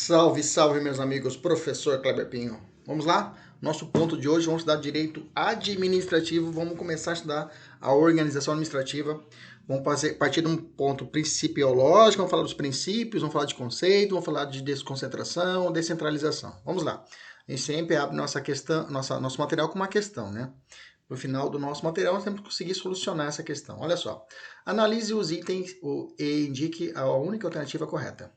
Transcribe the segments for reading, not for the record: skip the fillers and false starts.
Salve, salve, meus amigos, professor Kleber Pinho. Vamos lá? Nosso ponto de hoje, vamos estudar direito administrativo, vamos começar a estudar a organização administrativa. Vamos partir de um ponto principiológico, vamos falar dos princípios, vamos falar de conceito, vamos falar de desconcentração, descentralização. Vamos lá. A gente sempre abre nosso material com uma questão, né? No final do nosso material, nós temos que conseguir solucionar essa questão. Olha só. Analise os itens e indique a única alternativa correta.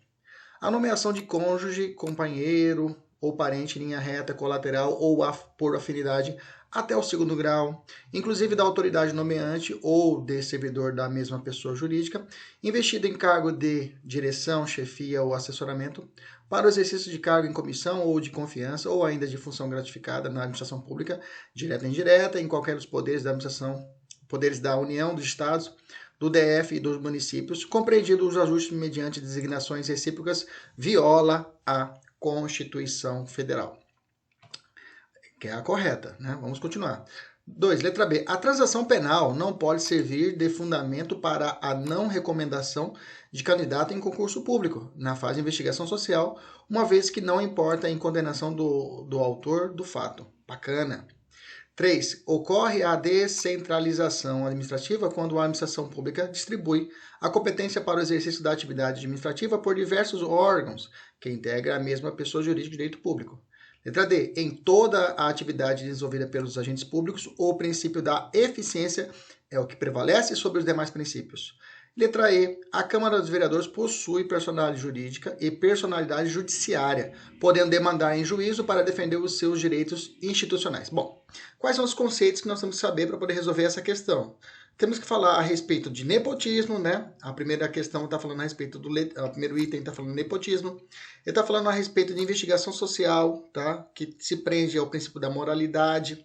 A nomeação de cônjuge, companheiro ou parente em linha reta, colateral ou por afinidade até o segundo grau, inclusive da autoridade nomeante ou de servidor da mesma pessoa jurídica, investido em cargo de direção, chefia ou assessoramento, para o exercício de cargo em comissão ou de confiança ou ainda de função gratificada na administração pública, direta e indireta, em qualquer dos poderes da administração, poderes da União, dos Estados, do DF e dos municípios, compreendidos os ajustes mediante designações recíprocas, viola a Constituição Federal. Que é a correta, né? Vamos continuar. 2. Letra B. A transação penal não pode servir de fundamento para a não recomendação de candidato em concurso público, na fase de investigação social, uma vez que não importa em condenação do autor do fato. Bacana. 3. Ocorre a descentralização administrativa quando a administração pública distribui a competência para o exercício da atividade administrativa por diversos órgãos que integram a mesma pessoa jurídica de direito público. Letra D. Em toda a atividade desenvolvida pelos agentes públicos, o princípio da eficiência é o que prevalece sobre os demais princípios. Letra E. A Câmara dos Vereadores possui personalidade jurídica e personalidade judiciária, podendo demandar em juízo para defender os seus direitos institucionais. Bom, quais são os conceitos que nós temos que saber para poder resolver essa questão? Temos que falar a respeito de nepotismo, né? A primeira questão está falando a respeito o primeiro item está falando de nepotismo. Ele está falando a respeito de investigação social, tá? Que se prende ao princípio da moralidade.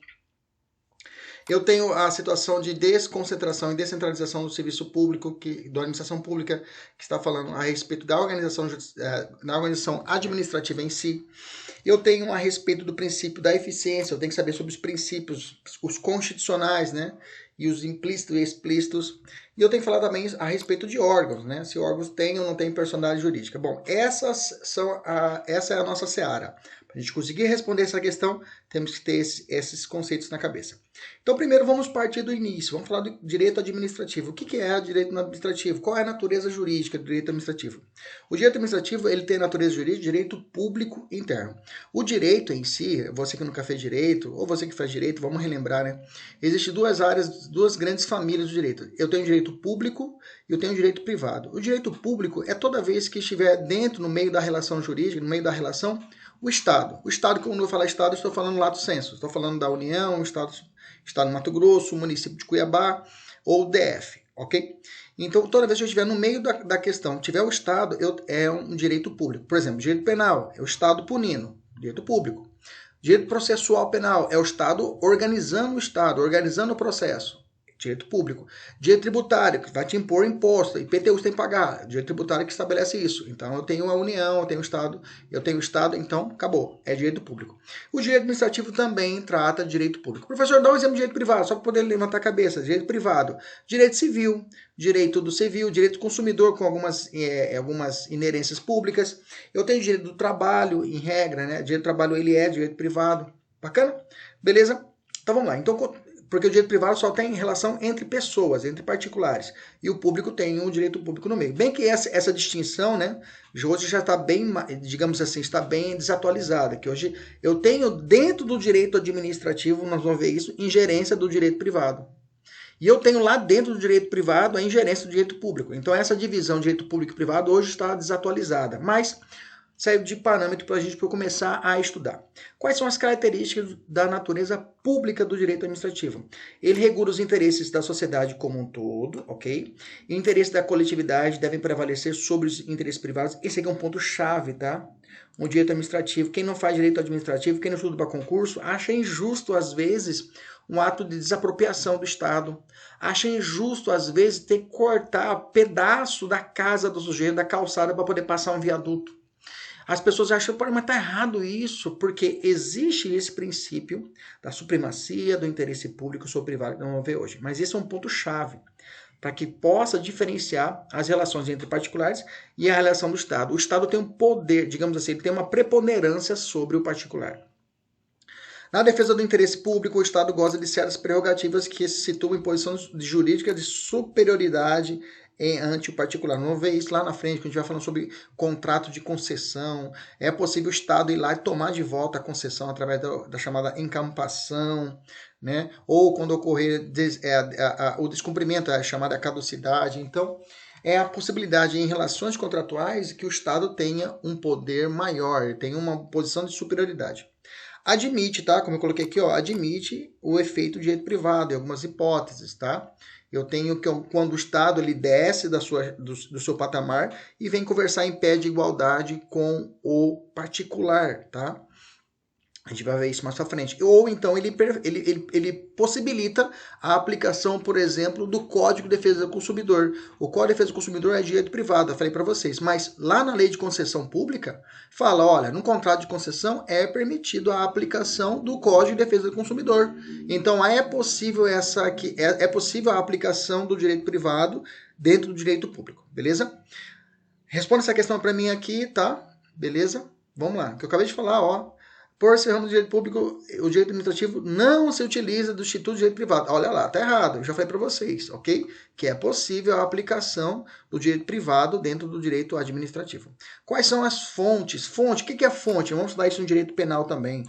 Eu tenho a situação de desconcentração e descentralização do serviço público, da administração pública, que está falando a respeito da organização administrativa em si. Eu tenho a respeito do princípio da eficiência, eu tenho que saber sobre os princípios, os constitucionais, né? E os implícitos e explícitos. E eu tenho que falar também a respeito de órgãos, né? Se órgãos têm ou não têm personalidade jurídica. Bom, essa é a nossa seara. Para a gente conseguir responder essa questão, temos que ter esses conceitos na cabeça. Então, primeiro vamos partir do início. Vamos falar do direito administrativo. O que é direito administrativo? Qual é a natureza jurídica do direito administrativo? O direito administrativo ele tem natureza jurídica de direito público interno. O direito em si, você que nunca fez direito, ou você que faz direito, vamos relembrar, né? Existem duas áreas, duas grandes famílias do direito. Eu tenho direito público e eu tenho direito privado. O direito público é toda vez que estiver dentro, no meio da relação jurídica, no meio da relação, o Estado. O Estado, quando eu falar Estado, estou falando lato sensu. Estou falando da União, Estado do Mato Grosso, município de Cuiabá ou DF, ok? Então, toda vez que eu estiver no meio da questão, tiver o Estado, é um direito público. Por exemplo, direito penal é o Estado punindo, direito público. Direito processual penal é o Estado organizando o Estado, organizando o processo. Direito público. Direito tributário, que vai te impor imposto, IPTU você tem que pagar. Direito tributário que estabelece isso. Então, eu tenho a União, eu tenho o Estado, então, acabou. É direito público. O direito administrativo também trata de direito público. Professor, dá um exemplo de direito privado, só para poder levantar a cabeça. Direito privado. Direito civil, direito do civil, direito do consumidor com algumas inerências públicas. Eu tenho direito do trabalho, em regra, né? Direito do trabalho, ele é direito privado. Bacana? Beleza? Então, vamos lá. Então, porque o direito privado só tem relação entre pessoas, entre particulares. E o público tem um direito público no meio. Bem que essa distinção, né, hoje já está bem, digamos assim, está bem desatualizada. Que hoje eu tenho dentro do direito administrativo, nós vamos ver isso, ingerência do direito privado. E eu tenho lá dentro do direito privado a ingerência do direito público. Então essa divisão de direito público e privado hoje está desatualizada. Mas serve de parâmetro para a gente começar a estudar. Quais são as características da natureza pública do direito administrativo? Ele regula os interesses da sociedade como um todo, ok? E o interesse da coletividade devem prevalecer sobre os interesses privados. Esse aqui é um ponto-chave, tá? O direito administrativo. Quem não faz direito administrativo, quem não estuda para concurso, acha injusto, às vezes, um ato de desapropriação do Estado. Acha injusto, às vezes, ter que cortar pedaço da casa do sujeito, da calçada, para poder passar um viaduto. As pessoas acham, mas está errado isso, porque existe esse princípio da supremacia do interesse público sobre o privado, que não vamos ver hoje. Mas esse é um ponto-chave. para que possa diferenciar as relações entre particulares e a relação do Estado. O Estado tem um poder, digamos assim, ele tem uma preponderância sobre o particular. Na defesa do interesse público, o Estado goza de certas prerrogativas que se situam em posição jurídica de superioridade ante o particular. Vamos ver isso lá na frente, que a gente vai falando sobre contrato de concessão. É possível o Estado ir lá e tomar de volta a concessão através da chamada encampação, né? Ou quando ocorrer o descumprimento, a chamada caducidade. Então, é a possibilidade em relações contratuais que o Estado tenha um poder maior, tenha uma posição de superioridade. Admite, tá? Como eu coloquei aqui, ó, admite o efeito do direito privado em algumas hipóteses, tá? Eu tenho que quando o Estado ele desce do seu patamar e vem conversar em pé de igualdade com o particular, tá? A gente vai ver isso mais pra frente. Ou então ele possibilita a aplicação, por exemplo, do Código de Defesa do Consumidor. O Código de Defesa do Consumidor é direito privado, eu falei para vocês. Mas lá na Lei de Concessão Pública, fala, olha, no contrato de concessão é permitido a aplicação do Código de Defesa do Consumidor. Então é possível é possível a aplicação do direito privado dentro do direito público, beleza? Responda essa questão para mim aqui, tá? Beleza? Vamos lá. O que eu acabei de falar, ó. Por ser ramo do direito público, o direito administrativo não se utiliza do Instituto de Direito Privado. Olha lá, tá errado. Eu já falei para vocês, ok? Que é possível a aplicação do direito privado dentro do direito administrativo. Quais são as fontes? Fonte, o que é fonte? Vamos estudar isso no direito penal também.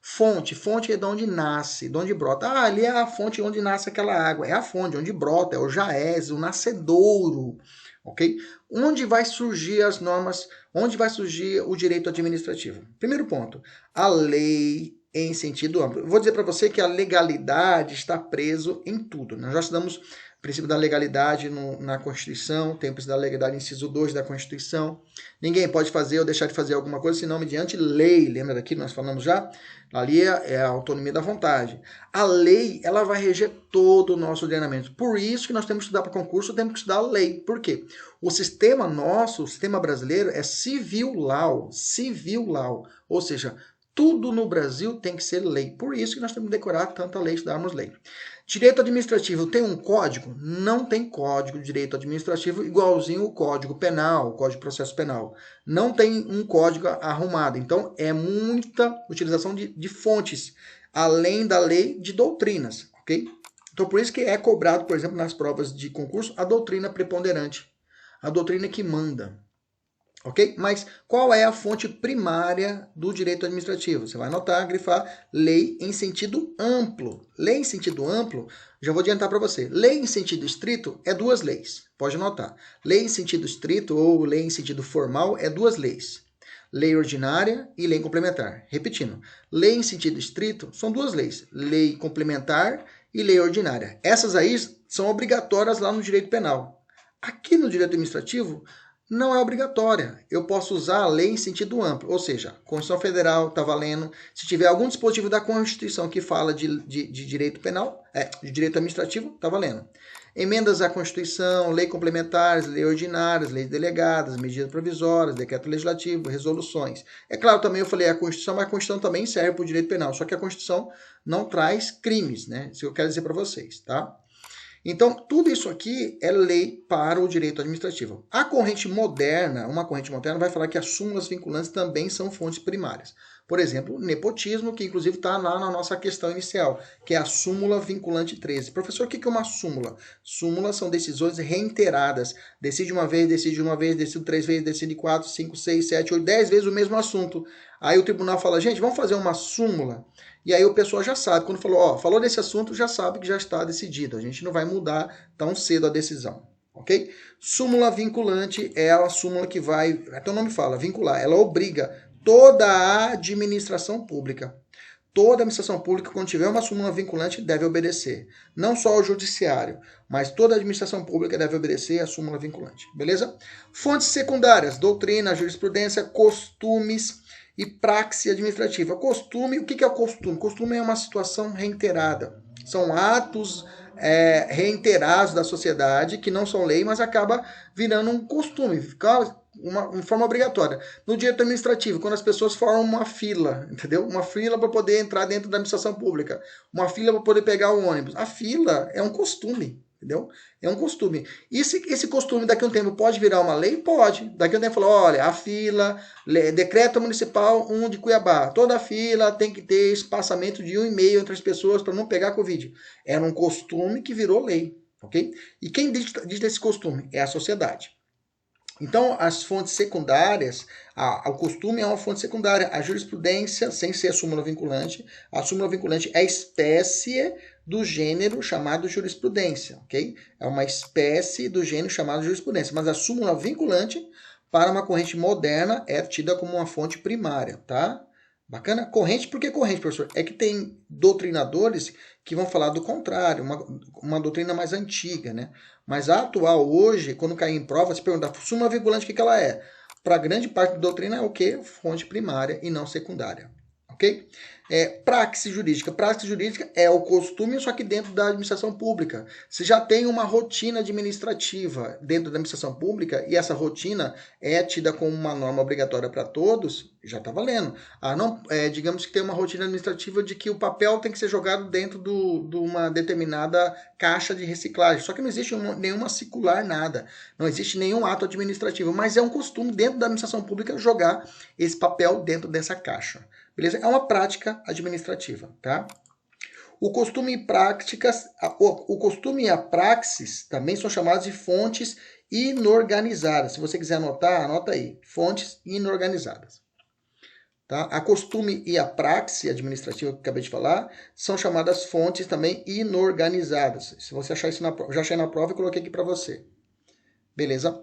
Fonte é de onde nasce, de onde brota. Ah, ali é a fonte onde nasce aquela água. É a fonte onde brota, é o jaez, o nascedouro. Ok? Onde vai surgir as normas, onde vai surgir o direito administrativo? Primeiro ponto, a lei em sentido amplo. Eu vou dizer para você que a legalidade está preso em tudo. Nós já estudamos o princípio da legalidade na Constituição, tem o princípio da legalidade, inciso 2 da Constituição. Ninguém pode fazer ou deixar de fazer alguma coisa senão mediante lei. Lembra daqui, nós falamos já? Ali é a autonomia da vontade. A lei, ela vai reger todo o nosso ordenamento. Por isso que nós temos que estudar para concurso, temos que estudar a lei. Por quê? O sistema nosso, o sistema brasileiro é civil law, ou seja, tudo no Brasil tem que ser lei. Por isso que nós temos que decorar tanta lei, estudarmos lei. Direito administrativo tem um código? Não tem código de direito administrativo igualzinho o Código Penal, o Código de Processo Penal. Não tem um código arrumado. Então, é muita utilização de fontes, além da lei de doutrinas, ok? Então, por isso que é cobrado, por exemplo, nas provas de concurso, a doutrina preponderante. A doutrina que manda. Ok? Mas qual é a fonte primária do direito administrativo? Você vai anotar, grifar, lei em sentido amplo. Lei em sentido amplo, já vou adiantar para você. Lei em sentido estrito é duas leis. Pode anotar. Lei em sentido estrito ou lei em sentido formal é duas leis. Lei ordinária e lei complementar. Repetindo, lei em sentido estrito são duas leis. Lei complementar e lei ordinária. Essas aí são obrigatórias lá no direito penal. Aqui no direito administrativo, não é obrigatória. Eu posso usar a lei em sentido amplo, ou seja, Constituição Federal está valendo. Se tiver algum dispositivo da Constituição que fala de direito penal, de direito administrativo, está valendo. Emendas à Constituição, lei complementares, lei ordinárias, leis delegadas, medidas provisórias, decreto legislativo, resoluções. É claro, também eu falei a Constituição, mas a Constituição também serve para o direito penal, só que a Constituição não traz crimes, né? Isso eu quero dizer para vocês, tá? Então, tudo isso aqui é lei para o direito administrativo. A corrente moderna, uma corrente moderna, vai falar que as súmulas vinculantes também são fontes primárias. Por exemplo, nepotismo, que inclusive está lá na nossa questão inicial, que é a súmula vinculante 13. Professor, o que é uma súmula? Súmulas são decisões reiteradas. Decide uma vez, decide 3 vezes, decide 4, 5, 6, 7, 8, 10 vezes o mesmo assunto. Aí o tribunal fala, gente, vamos fazer uma súmula? E aí o pessoal já sabe, quando falou desse assunto, já sabe que já está decidido. A gente não vai mudar tão cedo a decisão, ok? Súmula vinculante é a súmula que vai, até o nome fala, vincular. Ela obriga toda a administração pública. Toda a administração pública, quando tiver uma súmula vinculante, deve obedecer. Não só o judiciário, mas toda a administração pública deve obedecer à súmula vinculante. Beleza? Fontes secundárias, doutrina, jurisprudência, costumes e praxe administrativa. Costume, o que é o costume? Costume é uma situação reiterada. São atos reiterados da sociedade que não são lei, mas acaba virando um costume, fica uma forma obrigatória. No direito administrativo, quando as pessoas formam uma fila, entendeu? Uma fila para poder entrar dentro da administração pública, uma fila para poder pegar o ônibus. A fila é um costume. entendeu? É um costume. E esse costume daqui a um tempo pode virar uma lei? Pode. Daqui a um tempo falou, olha, a fila, decreto municipal 1 de Cuiabá, toda a fila tem que ter espaçamento de 1,5 entre as pessoas para não pegar Covid. Era um costume que virou lei, ok? E quem dita esse costume? É a sociedade. Então, as fontes secundárias, o costume é uma fonte secundária. A jurisprudência, sem ser a súmula vinculante é a espécie do gênero chamado jurisprudência, ok? É uma espécie do gênero chamado jurisprudência. Mas a súmula vinculante, para uma corrente moderna, é tida como uma fonte primária, tá? Bacana? Corrente, por que corrente, professor? É que tem doutrinadores que vão falar do contrário, uma doutrina mais antiga, né? Mas a atual, hoje, quando cair em prova, se perguntar, súmula vinculante, o que ela é? Para grande parte da doutrina é o quê? Fonte primária e não secundária, ok? Praxis jurídica. Praxis jurídica é o costume, só que dentro da administração pública. Você já tem uma rotina administrativa dentro da administração pública e essa rotina é tida como uma norma obrigatória para todos, já está valendo. Digamos que tem uma rotina administrativa de que o papel tem que ser jogado dentro de uma determinada caixa de reciclagem. Só que não existe nenhuma circular, nada. Não existe nenhum ato administrativo, mas é um costume dentro da administração pública jogar esse papel dentro dessa caixa. Beleza? É uma prática administrativa, tá? O costume e a praxis também são chamados de fontes inorganizadas. Se você quiser anotar, anota aí. Fontes inorganizadas. Tá? A costume e a praxis administrativa que eu acabei de falar são chamadas fontes também inorganizadas. Se você achar isso já achei na prova e coloquei aqui para você. Beleza?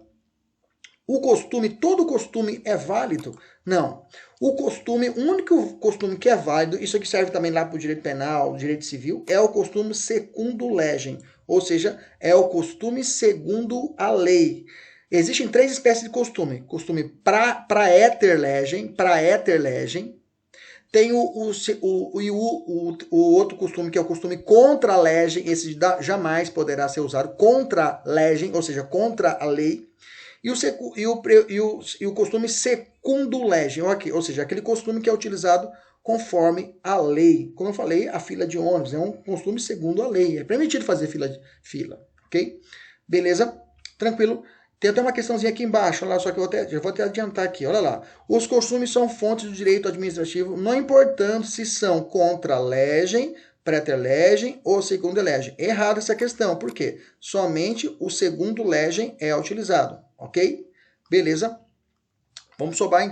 O costume, todo costume é válido? Não. O único costume que é válido, isso aqui serve também lá para o direito penal, direito civil, é o costume secundum legem, ou seja, é o costume segundo a lei. Existem 3 espécies de costume. Costume praeter legem, tem o outro costume, que é o costume contra a legem, esse jamais poderá ser usado, contra a legem, ou seja, contra a lei. E o costume secundum legem, ou seja, aquele costume que é utilizado conforme a lei. Como eu falei, a fila de ônibus é um costume segundo a lei. É permitido fazer fila, ok? Beleza? Tranquilo? Tem até uma questãozinha aqui embaixo, olha lá, só que eu vou até adiantar aqui, olha lá. Os costumes são fontes do direito administrativo, não importando se são contra a legem, praeter legem ou segundo legem. Errada essa questão, por quê? Somente o segundo legem é utilizado, ok? Beleza? Vamos subir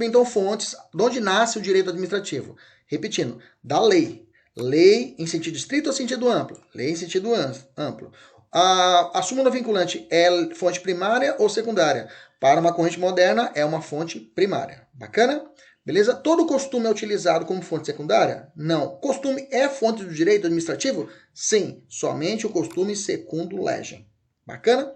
então fontes, de onde nasce o direito administrativo. Repetindo, da lei. Lei em sentido estrito ou sentido amplo? Lei em sentido amplo. A súmula vinculante é fonte primária ou secundária? Para uma corrente moderna, é uma fonte primária. Bacana? Beleza? Todo costume é utilizado como fonte secundária? Não. Costume é fonte do direito administrativo? Sim. Somente o costume secundum legem. Bacana?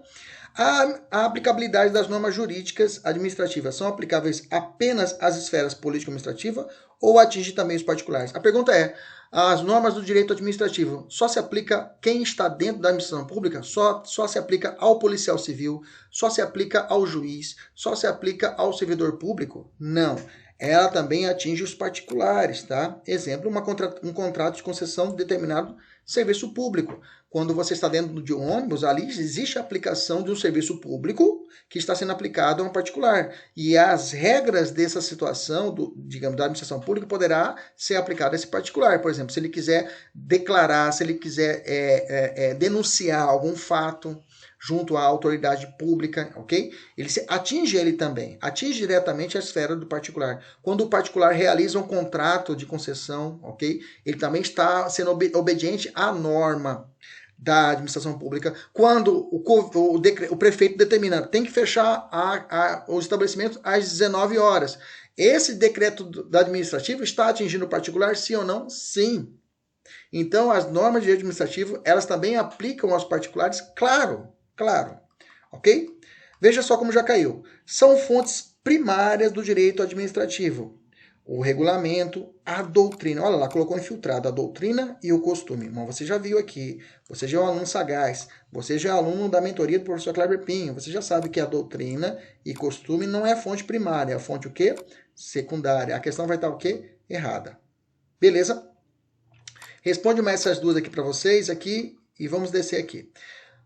A aplicabilidade das normas jurídicas administrativas são aplicáveis apenas às esferas político-administrativa ou atinge também os particulares? A pergunta é, as normas do direito administrativo só se aplica quem está dentro da administração pública? Só se aplica ao policial civil? Só se aplica ao juiz? Só se aplica ao servidor público? Não. Ela também atinge os particulares, tá? Exemplo, um contrato de concessão de determinado serviço público. Quando você está dentro de um ônibus, ali existe a aplicação de um serviço público que está sendo aplicado a um particular. E as regras dessa situação, da administração pública, poderá ser aplicada a esse particular. Por exemplo, se ele quiser declarar, se ele quiser denunciar algum fato junto à autoridade pública, ok? Atinge diretamente a esfera do particular. Quando o particular realiza um contrato de concessão, ok? Ele também está sendo obediente à norma da administração pública. Quando o prefeito determina, tem que fechar os estabelecimentos às 19 horas. Esse decreto da administrativa está atingindo o particular, sim ou não? Sim. Então, as normas de direito administrativo, elas também aplicam aos particulares? Claro. Ok? Veja só como já caiu. São fontes primárias do direito administrativo. O regulamento, a doutrina. Olha lá, colocou infiltrado a doutrina e o costume. Mas você já viu aqui. Você já é um aluno sagaz. Você já é aluno da mentoria do professor Kleber Pinho. Você já sabe que a doutrina e costume não é fonte primária. É a fonte o quê? Secundária. A questão vai estar o quê? Errada. Beleza? Responde mais essas duas aqui para vocês aqui e vamos descer aqui.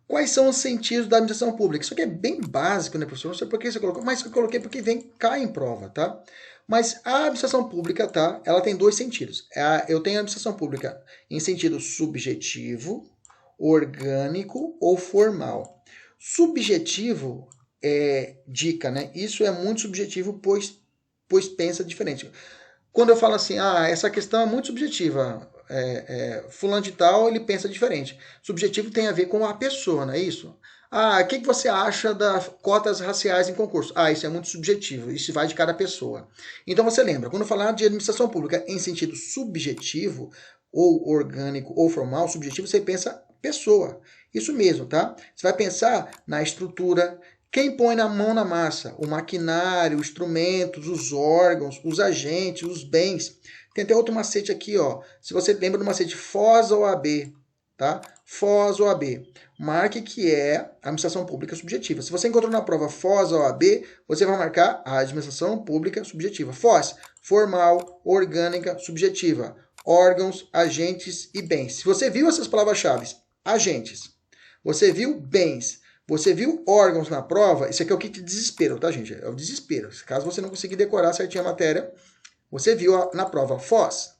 Quais são os sentidos da administração pública? Isso aqui é bem básico, né, professor? Não sei por que você colocou, mas eu coloquei porque cai em prova, tá? Mas a administração pública, tá? Ela tem dois sentidos. Eu tenho a administração pública em sentido subjetivo, orgânico ou formal. Subjetivo é dica, né? Isso é muito subjetivo, pois pensa diferente. Quando eu falo assim, essa questão é muito subjetiva, fulano de tal, ele pensa diferente. Subjetivo tem a ver com a pessoa, não é isso? O que você acha das cotas raciais em concurso? Isso é muito subjetivo, isso vai de cada pessoa. Então você lembra, quando falar de administração pública em sentido subjetivo, ou orgânico, ou formal, subjetivo, você pensa pessoa. Isso mesmo, tá? Você vai pensar na estrutura. Quem põe na mão na massa? O maquinário, os instrumentos, os órgãos, os agentes, os bens. Tem até outro macete aqui, ó. Se você lembra do macete FOS OAB, tá? FOS OAB. Marque que é a administração pública subjetiva. Se você encontrou na prova FOS OAB, você vai marcar a administração pública subjetiva. FOS, formal, orgânica, subjetiva. Órgãos, agentes e bens. Se você viu essas palavras-chave, agentes, você viu bens, você viu órgãos na prova, isso aqui é o kit de desespero, tá, gente? É o desespero. Caso você não conseguir decorar certinho a matéria, você viu na prova FOS,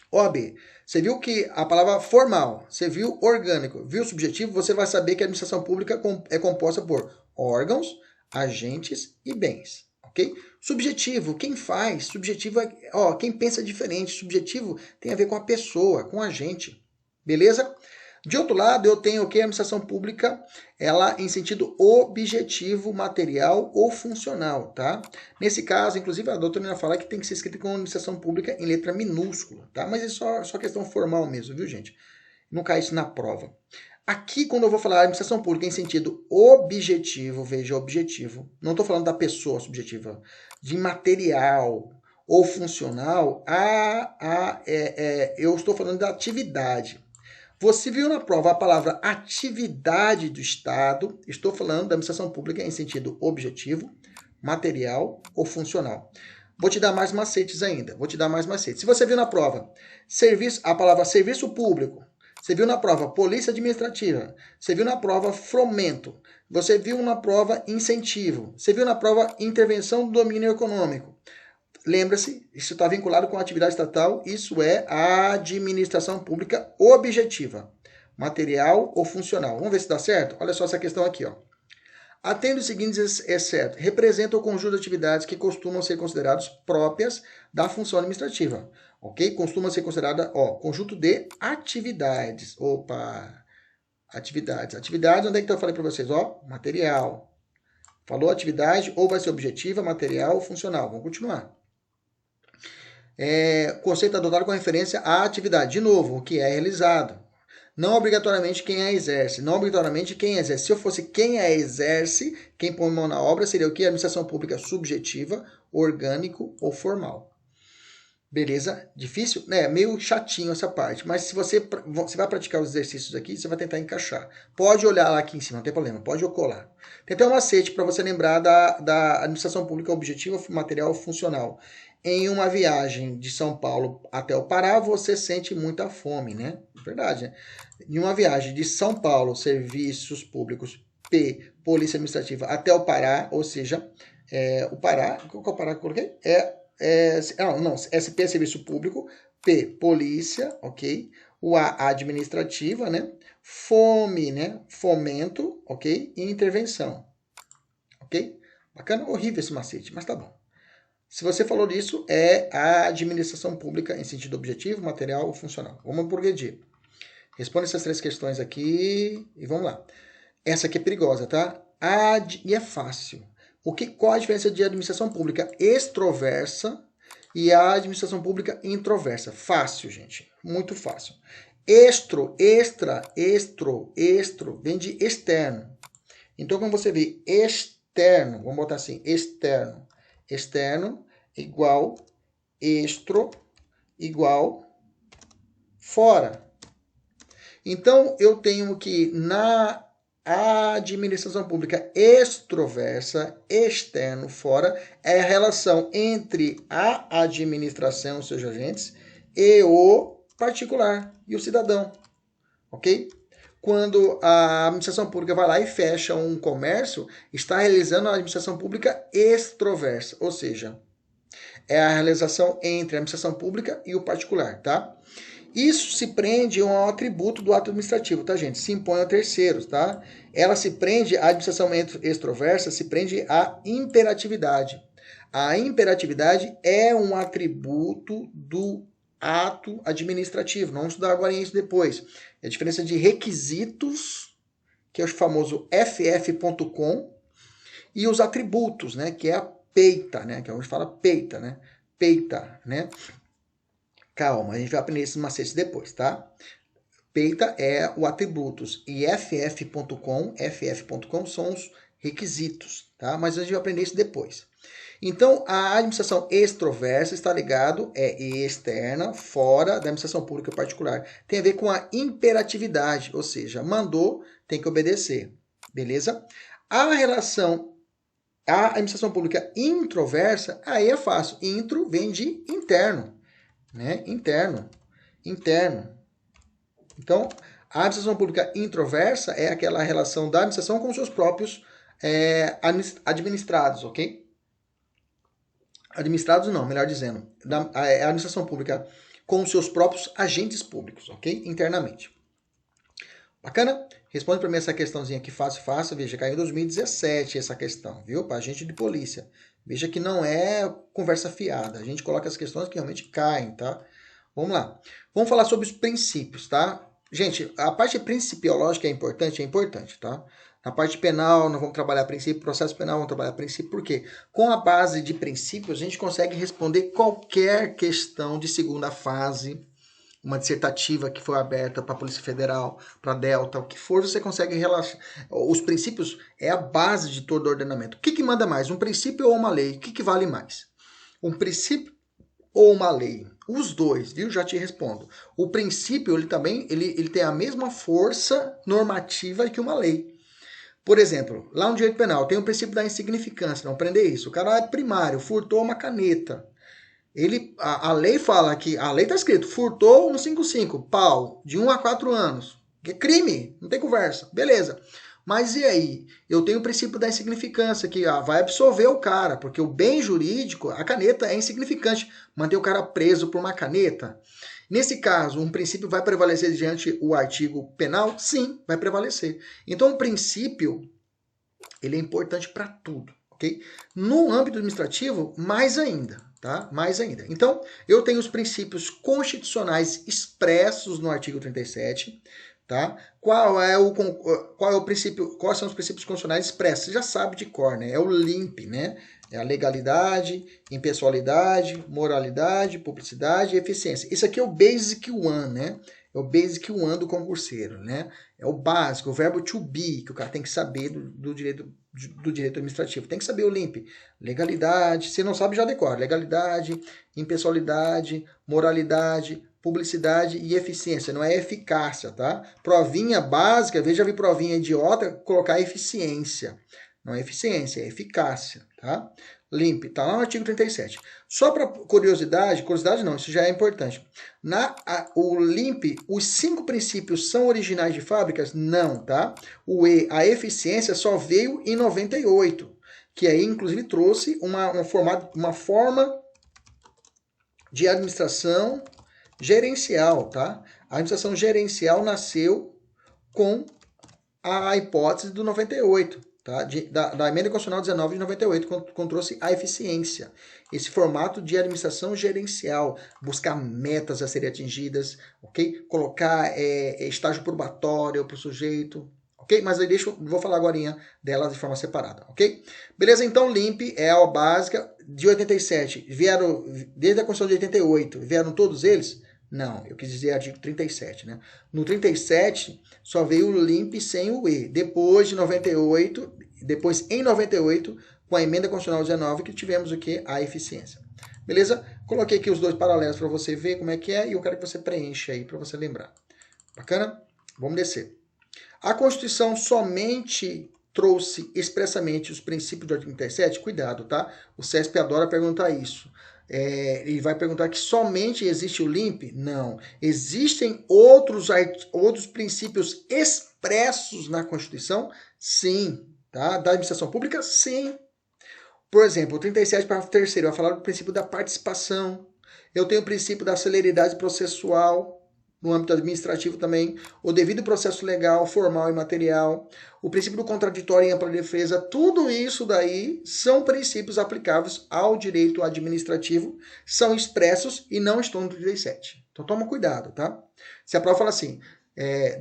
OAB. Você viu que a palavra formal, você viu orgânico, viu subjetivo, você vai saber que a administração pública é composta por órgãos, agentes e bens, ok? Subjetivo, quem faz? Subjetivo é, quem pensa diferente. Subjetivo tem a ver com a pessoa, com a gente, beleza? De outro lado, eu tenho aqui a administração pública, ela em sentido objetivo, material ou funcional, tá? Nesse caso, inclusive, a doutrina fala que tem que ser escrito com administração pública em letra minúscula, tá? Mas é só questão formal mesmo, viu, gente? Não cai isso na prova. Aqui, quando eu vou falar administração pública em sentido objetivo, veja, objetivo, não estou falando da pessoa subjetiva, de material ou funcional, eu estou falando da atividade. Você viu na prova a palavra atividade do Estado, estou falando da administração pública em sentido objetivo, material ou funcional. Vou te dar mais macetes ainda, Se você viu na prova a palavra serviço público, você viu na prova polícia administrativa, você viu na prova fomento, você viu na prova incentivo, você viu na prova intervenção do domínio econômico. Lembra-se, isso está vinculado com a atividade estatal, isso é a administração pública objetiva, material ou funcional. Vamos ver se dá certo? Olha só essa questão aqui, ó. Atendo os seguintes é certo. Representa o conjunto de atividades que costumam ser consideradas próprias da função administrativa. Ok? Costuma ser considerada, conjunto de atividades. Atividades. Atividades, onde é que eu falei para vocês? Material. Falou atividade, ou vai ser objetiva, material ou funcional. Vamos continuar. Conceito adotado com referência à atividade. De novo, o que é realizado. Não obrigatoriamente quem a exerce. Não obrigatoriamente quem exerce. Se eu fosse quem a exerce, quem põe mão na obra, seria o que? Administração pública subjetiva, orgânico ou formal. Beleza? Difícil? Meio chatinho essa parte. Mas se você vai praticar os exercícios aqui, você vai tentar encaixar. Pode olhar lá aqui em cima, não tem problema. Pode colar. Tem até um macete para você lembrar da administração pública objetiva, material funcional. Em uma viagem de São Paulo até o Pará, você sente muita fome, né? Verdade, né? Em uma viagem de São Paulo, serviços públicos, P, polícia administrativa, até o Pará, ou seja, o Pará, qual que é o Pará que eu coloquei? SP, serviço público, P, polícia, ok? O A, administrativa, né? Fome, né? Fomento, ok? E intervenção, ok? Bacana, horrível esse macete, mas tá bom. Se você falou disso, é a administração pública em sentido objetivo, material ou funcional. Vamos progredir. Responda essas 3 questões aqui e vamos lá. Essa aqui é perigosa, tá? E é fácil. Qual a diferença de administração pública extroversa e a administração pública introversa? Fácil, gente. Muito fácil. Extro, vem de externo. Então, quando você vê externo, vamos botar assim, externo. Externo igual extro igual fora. Então, eu tenho que na administração pública extroversa, externo, fora, é a relação entre a administração, os seus agentes, e o particular, e o cidadão. Ok? quando a administração pública vai lá e fecha um comércio, está realizando a administração pública extroversa, ou seja, é a realização entre a administração pública e o particular, tá? Isso se prende a um atributo do ato administrativo, tá, gente? Se impõe a terceiros, tá? Ela se prende, a administração extroversa se prende à imperatividade. A imperatividade é um atributo do ato administrativo. Não vamos estudar agora isso depois. É a diferença de requisitos, que é o famoso ff.com, e os atributos, né? Que é a peita, né? Que a gente fala peita, né? Peita, né? Calma, a gente vai aprender esses macetes depois, tá? Peita é o atributos e ff.com são os requisitos, tá? Mas a gente vai aprender isso depois. Então, a administração extroversa está ligado, é externa, fora da administração pública particular. Tem a ver com a imperatividade, ou seja, mandou, tem que obedecer, beleza? A administração pública introversa, aí é fácil. Intro vem de interno, né? Interno. Então, a administração pública introversa é aquela relação da administração com seus próprios administrados, ok? Administrados não, melhor dizendo. A administração pública com seus próprios agentes públicos, ok? Internamente. Bacana? Responde para mim essa questãozinha aqui fácil. Veja, caiu em 2017 essa questão, viu? Para agente de polícia. Veja que não é conversa fiada. A gente coloca as questões que realmente caem, tá? Vamos lá. Vamos falar sobre os princípios, tá? Gente, a parte principiológica é importante, tá? Na parte penal, nós vamos trabalhar princípio, processo penal, vamos trabalhar princípio, por quê? Com a base de princípios, a gente consegue responder qualquer questão de segunda fase, uma dissertativa que foi aberta para a Polícia Federal, para a Delta, o que for, você consegue relaxar. Os princípios é a base de todo o ordenamento. O que manda mais, um princípio ou uma lei? O que vale mais? Um princípio ou uma lei? Os dois, viu? Já te respondo. O princípio, ele também ele tem a mesma força normativa que uma lei. Por exemplo, lá no direito penal tem o princípio da insignificância, não prender isso. O cara é primário, furtou uma caneta. A lei fala que, a lei está escrito, furtou 155, pau, de 1 a 4 anos. Que é crime, não tem conversa. Beleza. Mas e aí? Eu tenho o princípio da insignificância, que vai absolver o cara, porque o bem jurídico, a caneta é insignificante. Manter o cara preso por uma caneta. Nesse caso, um princípio vai prevalecer diante o artigo penal? Sim, vai prevalecer. Então, o princípio, ele é importante para tudo, ok? No âmbito administrativo, mais ainda, tá? Mais ainda. Então, eu tenho os princípios constitucionais expressos no artigo 37, tá? Quais são os princípios constitucionais expressos? Você já sabe de cor, né? É o LIMP, né? É a legalidade, impessoalidade, moralidade, publicidade e eficiência. Isso aqui é o Basic One, né? É o Basic One do concurseiro, né? É o básico, o verbo to be, que o cara tem que saber do direito administrativo. Tem que saber o LIMP. Legalidade, se não sabe, já decora. Legalidade, impessoalidade, moralidade, publicidade e eficiência. Não é eficácia, tá? Provinha básica, veja, vi provinha idiota, colocar eficiência. Não é eficiência, é eficácia, tá? LIMP, tá lá no artigo 37. Só para curiosidade não, isso já é importante. O LIMP, os 5 princípios são originais de fábricas? Não, tá? A eficiência só veio em 98, que aí inclusive trouxe uma forma de administração gerencial, tá? A administração gerencial nasceu com a hipótese do 98. Tá? Da Emenda Constitucional 19 de 98, quando trouxe a eficiência. Esse formato de administração gerencial, buscar metas a serem atingidas, ok? Colocar estágio probatório para o sujeito, ok? Mas aí vou falar agora delas de forma separada, ok? Beleza? Então, LIMP é a básica de 87. Vieram, desde a Constituição de 88, vieram todos eles? Não, eu quis dizer artigo 37, né? No 37, só veio o LIMP sem o E. Depois em 98, com a Emenda Constitucional 19, que tivemos o quê? A eficiência. Beleza? Coloquei aqui os dois paralelos para você ver como é que é e eu quero que você preencha aí para você lembrar. Bacana? Vamos descer. A Constituição somente trouxe expressamente os princípios do artigo 37? Cuidado, tá? O CESP adora perguntar isso. Ele vai perguntar que somente existe o limp? Não. Existem outros princípios expressos na Constituição? Sim. Tá? Da administração pública? Sim. Por exemplo, o 37, parágrafo 3º, vai falar do princípio da participação. Eu tenho o princípio da celeridade processual, no âmbito administrativo também, o devido processo legal, formal e material, o princípio do contraditório e ampla defesa, tudo isso daí são princípios aplicáveis ao direito administrativo, são expressos e não estão no 37. Então toma cuidado, tá? Se a prova fala assim,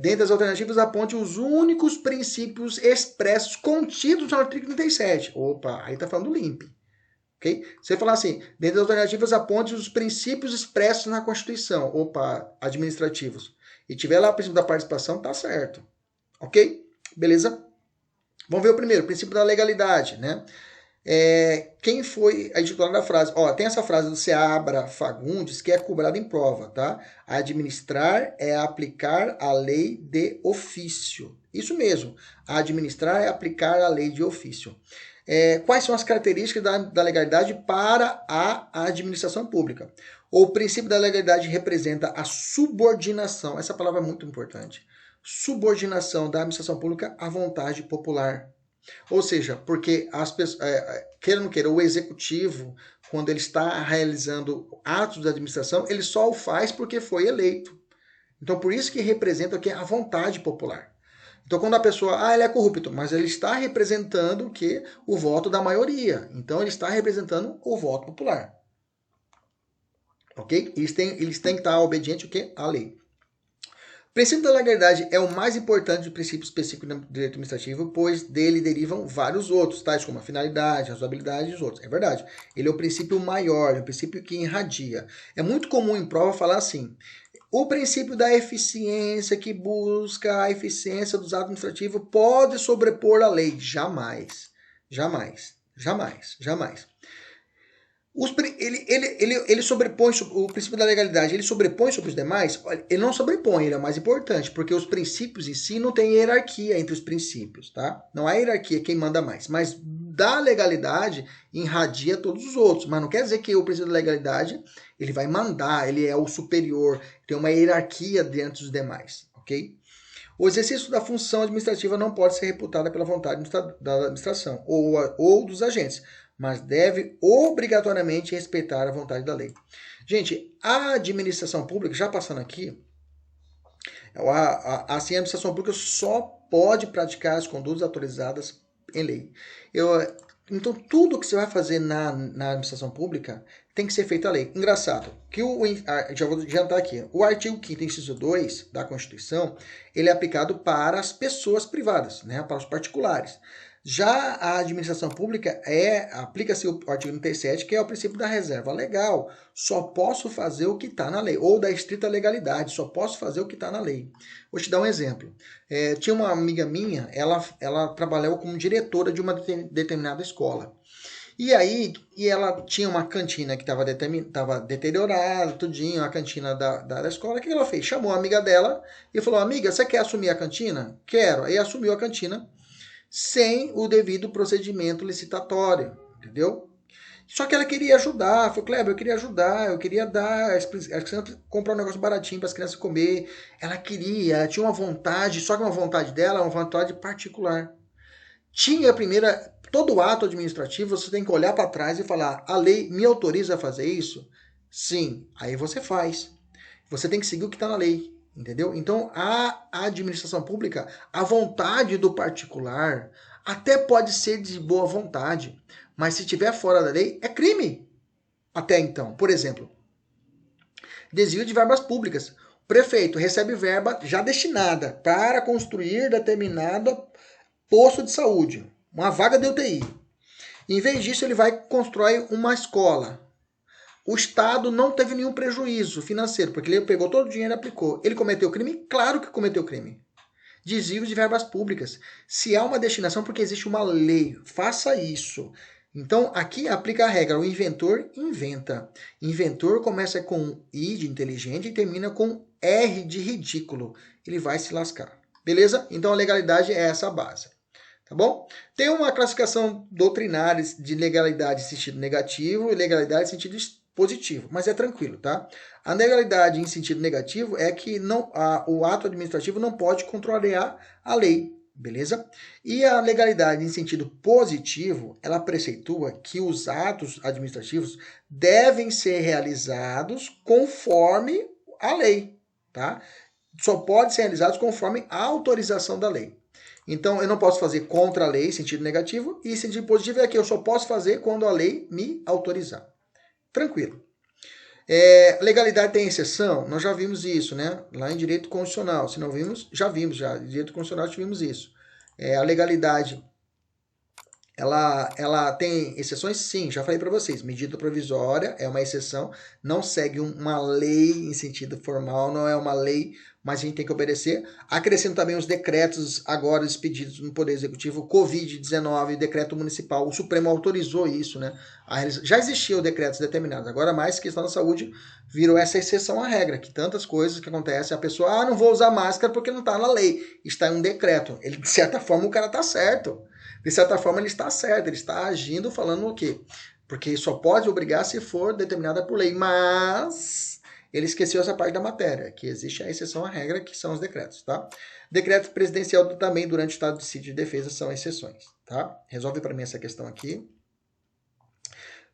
dentre as alternativas, aponte os únicos princípios expressos contidos no artigo 37. Opa, aí tá falando do LIMP. Okay? Você falar assim, dentre as alternativas, aponte os princípios expressos na Constituição. Opa, administrativos. E tiver lá o princípio da participação, tá certo. Ok? Beleza? Vamos ver o primeiro, o princípio da legalidade, né? Quem foi a titular da frase? Tem essa frase do Seabra Fagundes que é cobrada em prova, tá? Administrar é aplicar a lei de ofício. Isso mesmo. Administrar é aplicar a lei de ofício. Quais são as características da legalidade para a administração pública? O princípio da legalidade representa a subordinação, essa palavra é muito importante, subordinação da administração pública à vontade popular. Ou seja, porque as pessoas, queira ou não queira, o executivo, quando ele está realizando atos da administração, ele só o faz porque foi eleito. Então, por isso que representa aqui a vontade popular. Então, quando a pessoa, ele é corrupto, mas ele está representando o voto da maioria. Então, ele está representando o voto popular. Ok? Eles têm que estar obedientes à lei. O princípio da legalidade é o mais importante do princípio específico do direito administrativo, pois dele derivam vários outros, tais como a finalidade, a razoabilidade e os outros. É verdade. Ele é o princípio maior, é o princípio que irradia. É muito comum em prova falar assim, o princípio da eficiência que busca a eficiência dos atos administrativos pode sobrepor a lei. Jamais. Jamais. Jamais. Jamais. Ele sobrepõe o princípio da legalidade, ele sobrepõe sobre os demais? Ele não sobrepõe, ele é mais importante, porque os princípios em si não tem hierarquia entre os princípios, tá? Não há hierarquia quem manda mais, mas da legalidade irradia todos os outros, mas não quer dizer que o princípio da legalidade ele vai mandar, ele é o superior, tem uma hierarquia dentro dos demais, ok? O exercício da função administrativa não pode ser reputada pela vontade da administração ou dos agentes, mas deve obrigatoriamente respeitar a vontade da lei. Gente, a administração pública, já passando aqui, a administração pública só pode praticar as condutas autorizadas em lei. Então, tudo que você vai fazer na administração pública tem que ser feito à lei. Engraçado, já vou adiantar aqui, o artigo 5º, inciso 2 da Constituição, ele é aplicado para as pessoas privadas, né, para os particulares. Já a administração pública aplica-se o artigo 37, que é o princípio da reserva legal. Só posso fazer o que está na lei, ou da estrita legalidade, só posso fazer o que está na lei. Vou te dar um exemplo. Tinha uma amiga minha, ela trabalhava como diretora de uma determinada escola. E ela tinha uma cantina que estava deteriorada, tudinho, a cantina da escola. O que ela fez? Chamou a amiga dela e falou, amiga, você quer assumir a cantina? Quero. Aí assumiu a cantina sem o devido procedimento licitatório, entendeu? Só que ela queria ajudar, falou, Kleber, eu queria ajudar, eu queria dar, comprar um negócio baratinho para as crianças comer. Ela tinha uma vontade, só que uma vontade dela é uma vontade particular. Todo ato administrativo você tem que olhar para trás e falar, a lei me autoriza a fazer isso? Sim, aí você faz. Você tem que seguir o que está na lei. Entendeu? Então, a administração pública, a vontade do particular até pode ser de boa vontade, mas se estiver fora da lei, é crime. Até então, por exemplo, desvio de verbas públicas. O prefeito recebe verba já destinada para construir determinado posto de saúde, uma vaga de UTI. Em vez disso, ele vai constrói uma escola. O Estado não teve nenhum prejuízo financeiro, porque ele pegou todo o dinheiro e aplicou. Ele cometeu crime? Claro que cometeu crime. Desvio de verbas públicas. Se há uma destinação, porque existe uma lei. Faça isso. Então, aqui aplica a regra. O inventor inventa. Inventor começa com I de inteligente e termina com R de ridículo. Ele vai se lascar. Beleza? Então, a legalidade é essa a base. Tá bom? Tem uma classificação doutrinária de legalidade em sentido negativo e legalidade em sentido positivo, mas é tranquilo, tá? A legalidade em sentido negativo é que o ato administrativo não pode contrariar a lei, beleza? E a legalidade em sentido positivo, ela preceitua que os atos administrativos devem ser realizados conforme a lei, tá? Só pode ser realizados conforme a autorização da lei. Então, eu não posso fazer contra a lei, sentido negativo, e sentido positivo é que eu só posso fazer quando a lei me autorizar. Tranquilo. Legalidade tem exceção? Nós já vimos isso, né? Lá em direito constitucional. Se não vimos, já vimos. Em direito constitucional tivemos isso. A legalidade, ela tem exceções? Sim, já falei para vocês. Medida provisória é uma exceção, não segue uma lei em sentido formal, não é uma lei, mas a gente tem que obedecer. Acrescento também os decretos agora expedidos no Poder Executivo, Covid-19, decreto municipal, o Supremo autorizou isso, né? Já existiam decretos determinados, agora mais questão da saúde virou essa exceção à regra, que tantas coisas que acontecem, a pessoa, não vou usar máscara porque não está na lei, está em um decreto. Ele, de certa forma, o cara está certo. De certa forma, ele está certo, ele está agindo falando o quê? Porque só pode obrigar se for determinada por lei, mas ele esqueceu essa parte da matéria, que existe a exceção à regra, que são os decretos, tá? Decreto presidencial também durante o estado de sítio de defesa são exceções, tá? Resolve para mim essa questão aqui.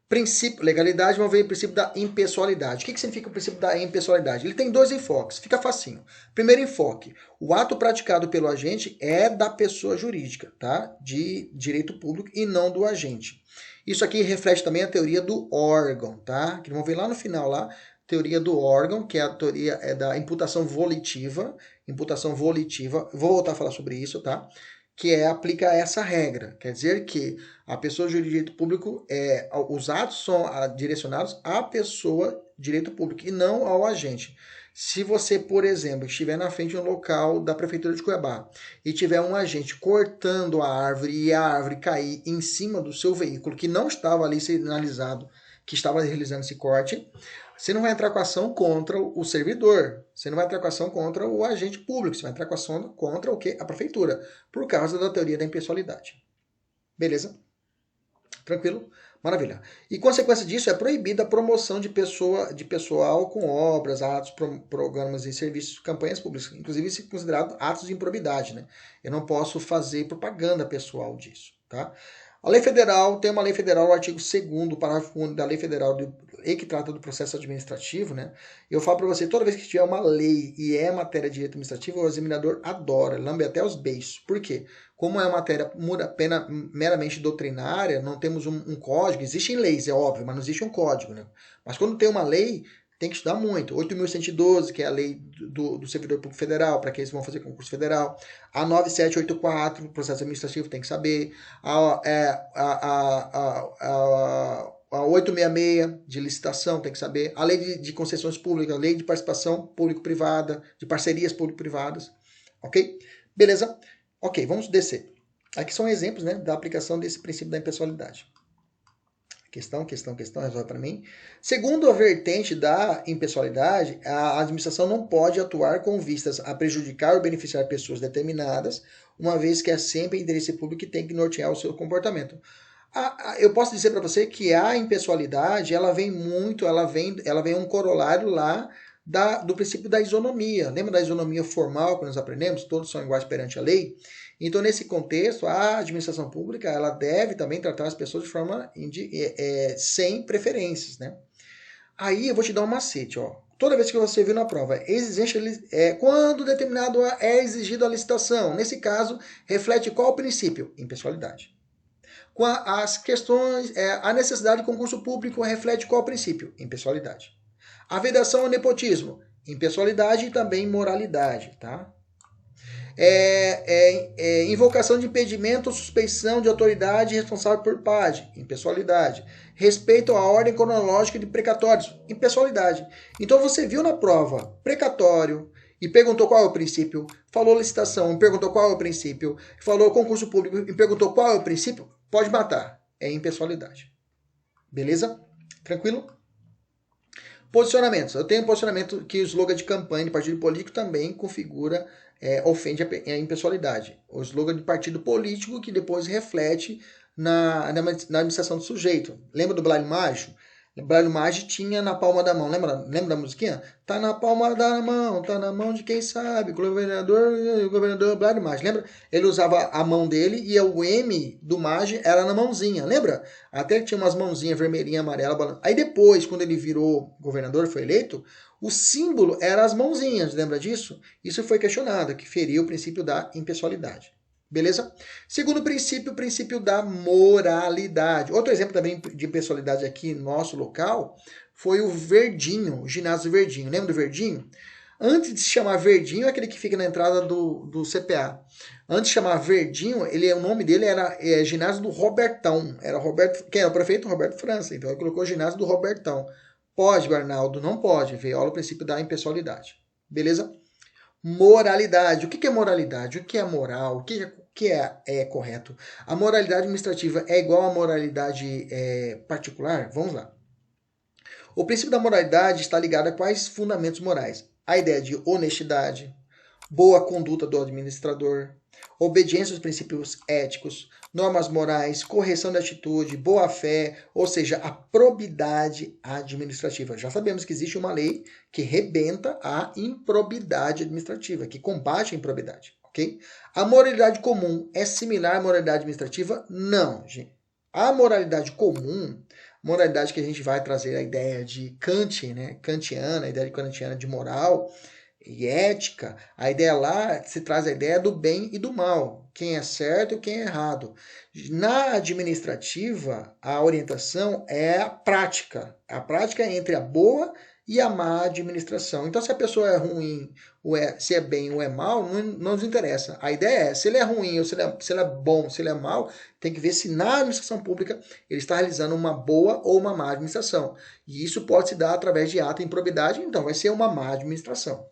Princípio, legalidade, vamos ver o princípio da impessoalidade. O que significa o princípio da impessoalidade? Ele tem dois enfoques, fica facinho. Primeiro enfoque, o ato praticado pelo agente é da pessoa jurídica, tá? De direito público e não do agente. Isso aqui reflete também a teoria do órgão, tá? Que vamos ver lá no final, lá, teoria do órgão, que é a teoria da imputação volitiva. Imputação volitiva, vou voltar a falar sobre isso, tá? Que aplica essa regra. Quer dizer que a pessoa de direito público, os atos são direcionados à pessoa de direito público e não ao agente. Se você, por exemplo, estiver na frente de um local da Prefeitura de Cuiabá e tiver um agente cortando a árvore e a árvore cair em cima do seu veículo, que não estava ali sinalizado que estava realizando esse corte, você não vai entrar com ação contra o servidor, você não vai entrar com ação contra o agente público, você vai entrar com ação contra o quê? A prefeitura, por causa da teoria da impessoalidade. Beleza? Tranquilo? Maravilha. E consequência disso é proibida a promoção de pessoal com obras, atos, programas e serviços, campanhas públicas. Inclusive, isso é considerado atos de improbidade, né? Eu não posso fazer propaganda pessoal disso, tá? A lei federal, tem uma lei federal, o artigo 2º, parágrafo 1 da lei federal que trata do processo administrativo, né? Eu falo para você, toda vez que tiver uma lei e é matéria de direito administrativo, o examinador adora, lambe até os beiços. Por quê? Como é matéria meramente doutrinária, não temos um código, existem leis, é óbvio, mas não existe um código, né? Mas quando tem uma lei, tem que estudar muito. 8.112, que é a lei do servidor público federal, para aqueles que vão fazer concurso federal. A 9784, processo administrativo, tem que saber. A 866, de licitação, tem que saber. A lei de concessões públicas, a lei de participação público-privada, de parcerias público-privadas. Ok? Beleza? Ok, vamos descer. Aqui são exemplos, né, da aplicação desse princípio da impessoalidade. Questão, resolve para mim. Segundo a vertente da impessoalidade, a administração não pode atuar com vistas a prejudicar ou beneficiar pessoas determinadas, uma vez que é sempre interesse público que tem que nortear o seu comportamento. Eu posso dizer para você que a impessoalidade, ela vem um corolário lá do princípio da isonomia. Lembra da isonomia formal que nós aprendemos? Todos são iguais perante a lei? Então, nesse contexto, a administração pública ela deve também tratar as pessoas de forma sem preferências, né? Aí eu vou te dar um macete, ó. Toda vez que você viu na prova, quando determinado é exigido a licitação, nesse caso, reflete qual princípio? Impessoalidade. As questões, a necessidade de concurso público reflete qual princípio? Impessoalidade. A vedação ao nepotismo, impessoalidade e também moralidade, tá? Invocação de impedimento ou suspeição de autoridade responsável por PAD, impessoalidade. Respeito à ordem cronológica de precatórios, impessoalidade. Então você viu na prova precatório e perguntou qual é o princípio, falou licitação e perguntou qual é o princípio, falou concurso público e perguntou qual é o princípio, pode matar, é impessoalidade. Beleza? Tranquilo? Posicionamentos. Eu tenho um posicionamento que o slogan de campanha de partido político também configura, ofende a impessoalidade. O slogan de partido político que depois reflete na administração do sujeito. Lembra do Blind Mágico? Braille Mage tinha na palma da mão. Lembra da musiquinha? Tá na palma da mão, tá na mão de quem sabe. Governador Braille Mage. Lembra? Ele usava a mão dele e o M do Mage era na mãozinha. Lembra? Até tinha umas mãozinhas vermelhinha, amarela. Aí depois, quando ele virou governador, foi eleito, o símbolo era as mãozinhas. Lembra disso? Isso foi questionado, que feriu o princípio da impessoalidade. Beleza? Segundo princípio, o princípio da moralidade. Outro exemplo também de impessoalidade aqui no nosso local foi o Verdinho, o ginásio Verdinho. Lembra do Verdinho? Antes de se chamar Verdinho, é aquele que fica na entrada do CPA. Antes de chamar Verdinho, o nome dele era ginásio do Robertão. Era Roberto, quem era o prefeito? Roberto França. Então ele colocou o ginásio do Robertão. Pode, Arnaldo? Não pode. Veio o princípio da impessoalidade. Beleza? Moralidade. O que é moralidade? O que é moral? O que é correto? A moralidade administrativa é igual à moralidade particular? Vamos lá. O princípio da moralidade está ligado a quais fundamentos morais? A ideia de honestidade, boa conduta do administrador, obediência aos princípios éticos, normas morais, correção da atitude, boa-fé, ou seja, a probidade administrativa. Já sabemos que existe uma lei que rebenta a improbidade administrativa, que combate a improbidade, ok? A moralidade comum é similar à moralidade administrativa? Não, gente. A moralidade comum, moralidade que a gente vai trazer a ideia de Kant, né? Kantiana, a ideia de kantiana de moral e ética, a ideia lá se traz a ideia do bem e do mal, quem é certo e quem é errado. Na administrativa, a orientação é a prática entre a boa e a má administração. Então, se a pessoa é ruim, se é bem ou é mal, não nos interessa. A ideia é, se ele é ruim ou se ele é bom, se ele é mal, tem que ver se na administração pública ele está realizando uma boa ou uma má administração. E isso pode se dar através de ato de improbidade, então vai ser uma má administração.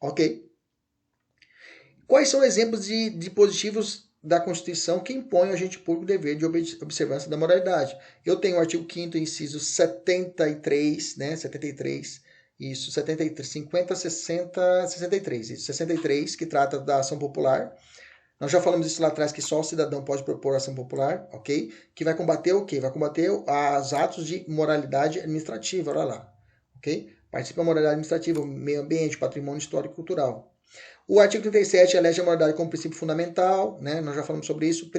Ok? Quais são exemplos de dispositivos da Constituição que impõem ao agente público o dever de observância da moralidade? Eu tenho o artigo 5º, inciso 73, né? 73, isso, 73, 50, 60, 63, isso, 63, que trata da ação popular. Nós já falamos isso lá atrás, que só o cidadão pode propor ação popular, ok? Que vai combater o quê? Vai combater os atos de moralidade administrativa, olha lá, ok? Participa da moralidade administrativa, meio ambiente, patrimônio histórico e cultural. O artigo 37 elege a moralidade como princípio fundamental, né? Nós já falamos sobre isso,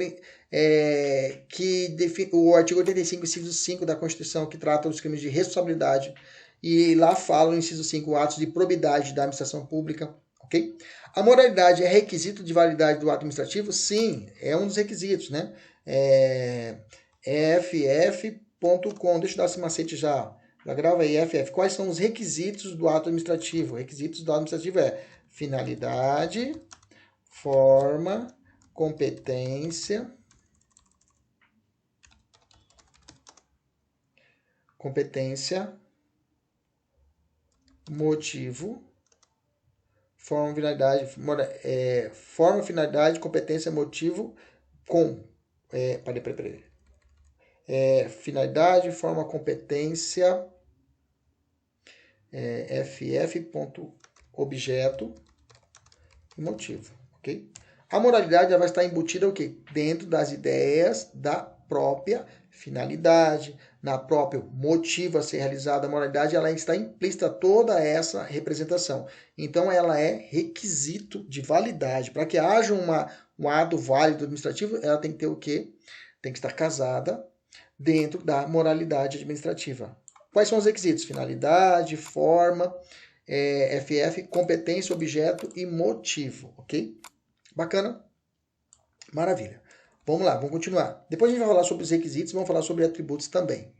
o artigo 85, inciso 5 da Constituição, que trata dos crimes de responsabilidade, e lá fala no inciso 5, atos de probidade da administração pública, ok? A moralidade é requisito de validade do ato administrativo? Sim, é um dos requisitos, né? ff.com, deixa eu dar esse macete já grava aí, FF. Quais são os requisitos do ato administrativo? Requisitos do ato administrativo é finalidade, forma, competência, motivo, forma, finalidade, competência, motivo, finalidade, forma, competência, ff.objeto e motivo, ok? A moralidade vai estar embutida o quê? Dentro das ideias da própria finalidade, na própria motivo a ser realizada. A moralidade ela está implícita toda essa representação. Então ela é requisito de validade. Para que haja um ato válido administrativo, ela tem que ter o quê? Tem que estar casada dentro da moralidade administrativa. Quais são os requisitos? Finalidade, forma, FF, competência, objeto e motivo, ok? Bacana? Maravilha. Vamos lá, vamos continuar. Depois a gente vai falar sobre os requisitos e vamos falar sobre atributos também.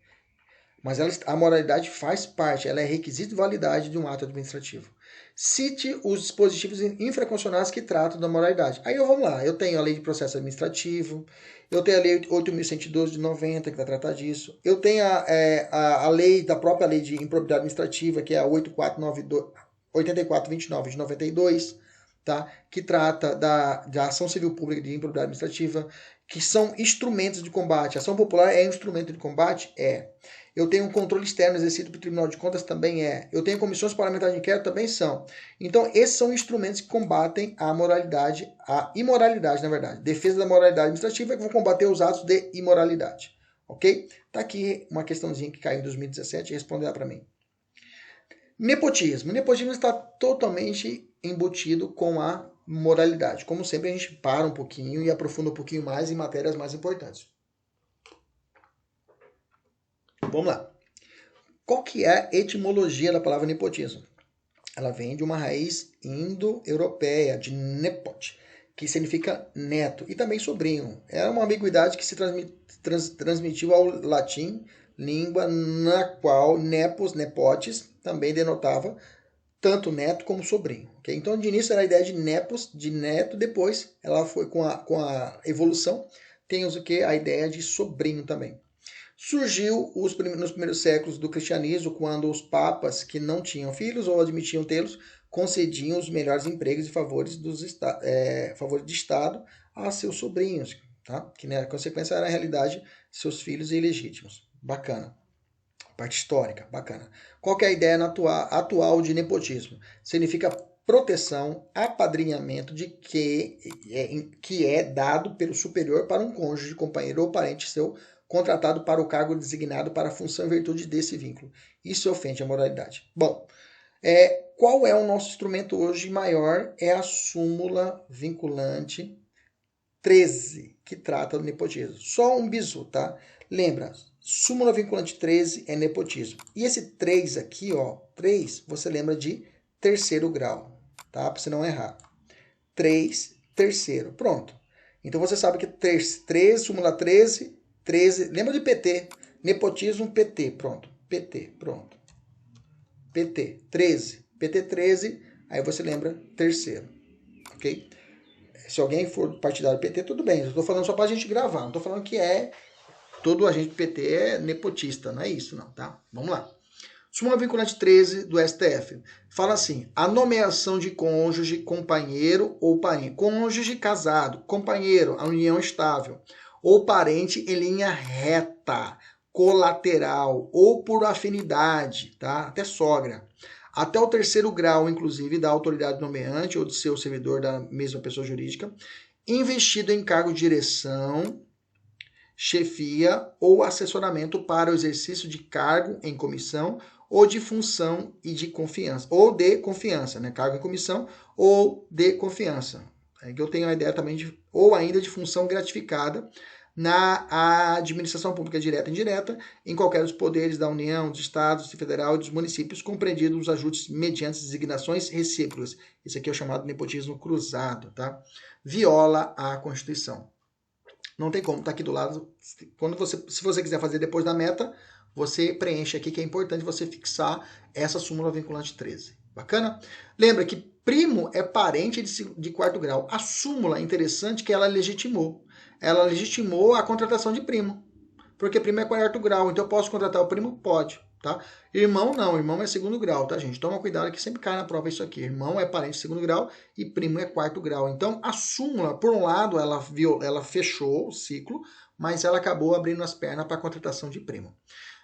Mas a moralidade faz parte, ela é requisito de validade de um ato administrativo. Cite os dispositivos infraconstitucionais que tratam da moralidade. Aí vamos lá, eu tenho a Lei de Processo Administrativo, eu tenho a Lei 8.112 de 90, que vai tratar disso, eu tenho a lei, da própria Lei de Improbidade Administrativa, que é a 8429 de 92, tá? Que trata da ação civil pública de improbidade administrativa, que são instrumentos de combate. A ação popular é um instrumento de combate? É. Eu tenho um controle externo exercido pelo Tribunal de Contas? Também é. Eu tenho comissões parlamentares de inquérito? Também são. Então, esses são instrumentos que combatem a imoralidade, na verdade. Defesa da moralidade administrativa é que vão combater os atos de imoralidade. Ok? Tá aqui uma questãozinha que caiu em 2017, responde lá para mim. Nepotismo. Nepotismo está totalmente embutido com a moralidade. Como sempre, a gente para um pouquinho e aprofunda um pouquinho mais em matérias mais importantes. Vamos lá. Qual que é a etimologia da palavra nepotismo? Ela vem de uma raiz indo-europeia, de nepot, que significa neto, e também sobrinho. Era uma ambiguidade que se transmitiu ao latim, língua na qual nepos, nepotes, também denotava tanto neto como sobrinho. Okay? Então, de início era a ideia de nepos, de neto, depois ela foi com a evolução, tem o que? A ideia de sobrinho também. Surgiu nos primeiros séculos do cristianismo, quando os papas que não tinham filhos ou admitiam tê-los, concediam os melhores empregos e favores de Estado a seus sobrinhos, tá? Que na consequência era, na realidade, seus filhos ilegítimos. Bacana. Parte histórica, bacana. Qual que é a ideia atual de nepotismo? Significa proteção, apadrinhamento de que é dado pelo superior para um cônjuge, companheiro ou parente seu, contratado para o cargo designado para a função em virtude desse vínculo. Isso ofende a moralidade. Bom, qual é o nosso instrumento hoje maior? É a súmula vinculante 13, que trata do nepotismo. Só um bizu, tá? Lembra, súmula vinculante 13 é nepotismo. E esse 3 aqui, ó, 3, você lembra de terceiro grau, tá? Para você não errar. 3, terceiro. Pronto. Então você sabe que 3, súmula 13, 13, lembra de PT? Nepotismo, PT, pronto. PT, pronto. PT, 13. PT 13, aí você lembra terceiro, ok? Se alguém for partidário do PT, tudo bem. Eu estou falando só para a gente gravar. Não estou falando que todo agente do PT é nepotista. Não é isso, não, tá? Vamos lá. Súmula vinculante 13 do STF. Fala assim, a nomeação de cônjuge, companheiro ou parente. Cônjuge casado, companheiro, a união estável. Ou parente em linha reta, colateral ou por afinidade, tá? Até sogra. Até o terceiro grau, inclusive, da autoridade nomeante ou do seu servidor da mesma pessoa jurídica, investido em cargo de direção, chefia ou assessoramento para o exercício de cargo em comissão ou de função e de confiança, ou de confiança, né? Cargo em comissão ou de confiança. É que eu tenho a ideia também ou ainda de função gratificada na administração pública direta e indireta, em qualquer dos poderes da União, dos Estados, do Federal e dos municípios, compreendidos os ajustes mediante designações recíprocas. Isso aqui é o chamado nepotismo cruzado, tá? Viola a Constituição. Não tem como, tá aqui do lado. Se você quiser fazer depois da meta, você preenche aqui, que é importante você fixar essa súmula vinculante 13. Bacana? Lembra que primo é parente de quarto grau. A súmula, interessante que ela legitimou. Ela legitimou a contratação de primo. Porque primo é quarto grau, então eu posso contratar o primo? Pode, tá? Irmão não, irmão é segundo grau, tá, gente? Toma cuidado que sempre cai na prova isso aqui. Irmão é parente de segundo grau e primo é quarto grau. Então, a súmula, por um lado, ela fechou o ciclo, mas ela acabou abrindo as pernas para a contratação de primo.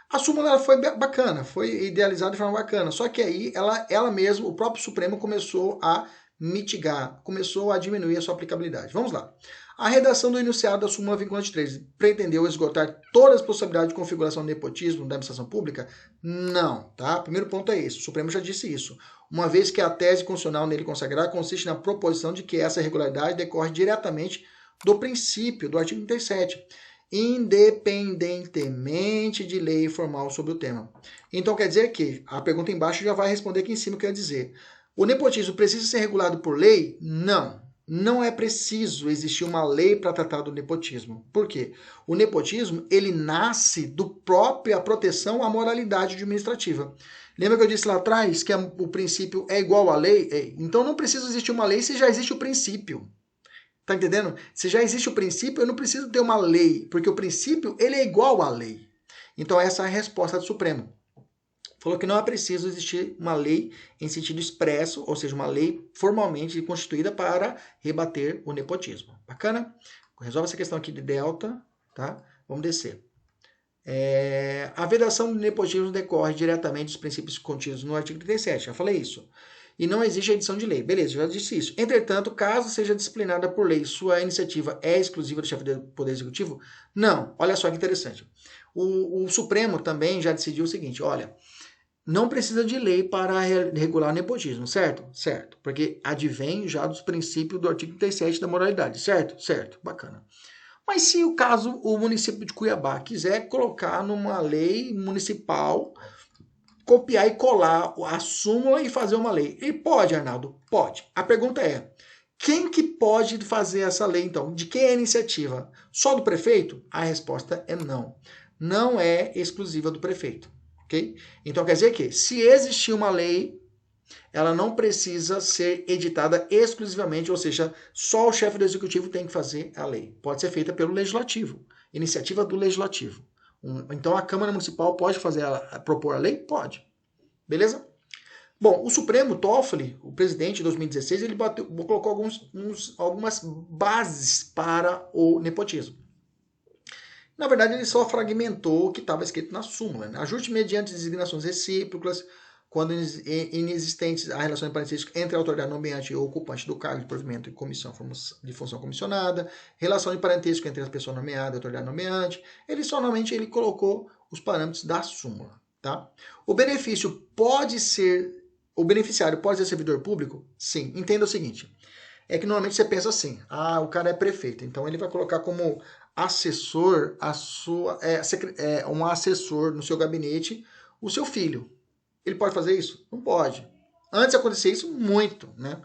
A súmula foi bacana, foi idealizada de forma bacana, só que aí ela mesma, o próprio Supremo começou a mitigar, começou a diminuir a sua aplicabilidade. Vamos lá. A redação do enunciado da súmula vinculante 13 pretendeu esgotar todas as possibilidades de configuração de nepotismo da administração pública? Não, tá? Primeiro ponto é esse, o Supremo já disse isso. Uma vez que a tese constitucional nele consagrada consiste na proposição de que essa irregularidade decorre diretamente do princípio do artigo 37, independentemente de lei formal sobre o tema. Então quer dizer que a pergunta embaixo já vai responder aqui em cima o que eu ia dizer. O nepotismo precisa ser regulado por lei? Não. Não é preciso existir uma lei para tratar do nepotismo. Por quê? O nepotismo, ele nasce do própria proteção à moralidade administrativa. Lembra que eu disse lá atrás que o princípio é igual à lei? Então não precisa existir uma lei se já existe o princípio. Tá entendendo? Se já existe o princípio, eu não preciso ter uma lei, porque o princípio, ele é igual à lei. Então essa é a resposta do Supremo. Falou que não é preciso existir uma lei em sentido expresso, ou seja, uma lei formalmente constituída para rebater o nepotismo. Bacana? Resolve essa questão aqui de delta, tá? Vamos descer. A vedação do nepotismo decorre diretamente dos princípios contidos no artigo 37, já falei isso. e não exige a edição de lei. Beleza, já disse isso. Entretanto, caso seja disciplinada por lei, sua iniciativa é exclusiva do chefe do Poder Executivo? Não. Olha só que interessante. O Supremo também já decidiu o seguinte, olha, não precisa de lei para regular o nepotismo, certo? Certo. Porque advém já dos princípios do artigo 37 da moralidade, certo? Certo. Bacana. Mas se o caso o município de Cuiabá quiser colocar numa lei municipal, copiar e colar a súmula e fazer uma lei, ele pode, Arnaldo? Pode. A pergunta é, quem que pode fazer essa lei, então? De quem é a iniciativa? Só do prefeito? A resposta é não. Não é exclusiva do prefeito, ok? Então quer dizer que, se existir uma lei, ela não precisa ser editada exclusivamente, ou seja, só o chefe do executivo tem que fazer a lei. Pode ser feita pelo legislativo, iniciativa do legislativo. Então a Câmara Municipal pode propor a lei? Pode. Beleza? Bom, o Supremo, Toffoli, o presidente em 2016, ele colocou algumas bases para o nepotismo. Na verdade, ele só fragmentou o que estava escrito na súmula. Né? Ajuste mediante designações recíprocas, quando inexistentes a relação de parentesco entre a autoridade nomeante e o ocupante do cargo de provimento e comissão de função comissionada, relação de parentesco entre a pessoa nomeada e a autoridade nomeante. Ele somente colocou os parâmetros da súmula. Tá? O beneficiário pode ser servidor público? Sim. Entenda o seguinte, é que normalmente você pensa assim, o cara é prefeito, então ele vai colocar como assessor um assessor no seu gabinete o seu filho. Ele pode fazer isso? Não pode. Antes acontecia isso muito, né?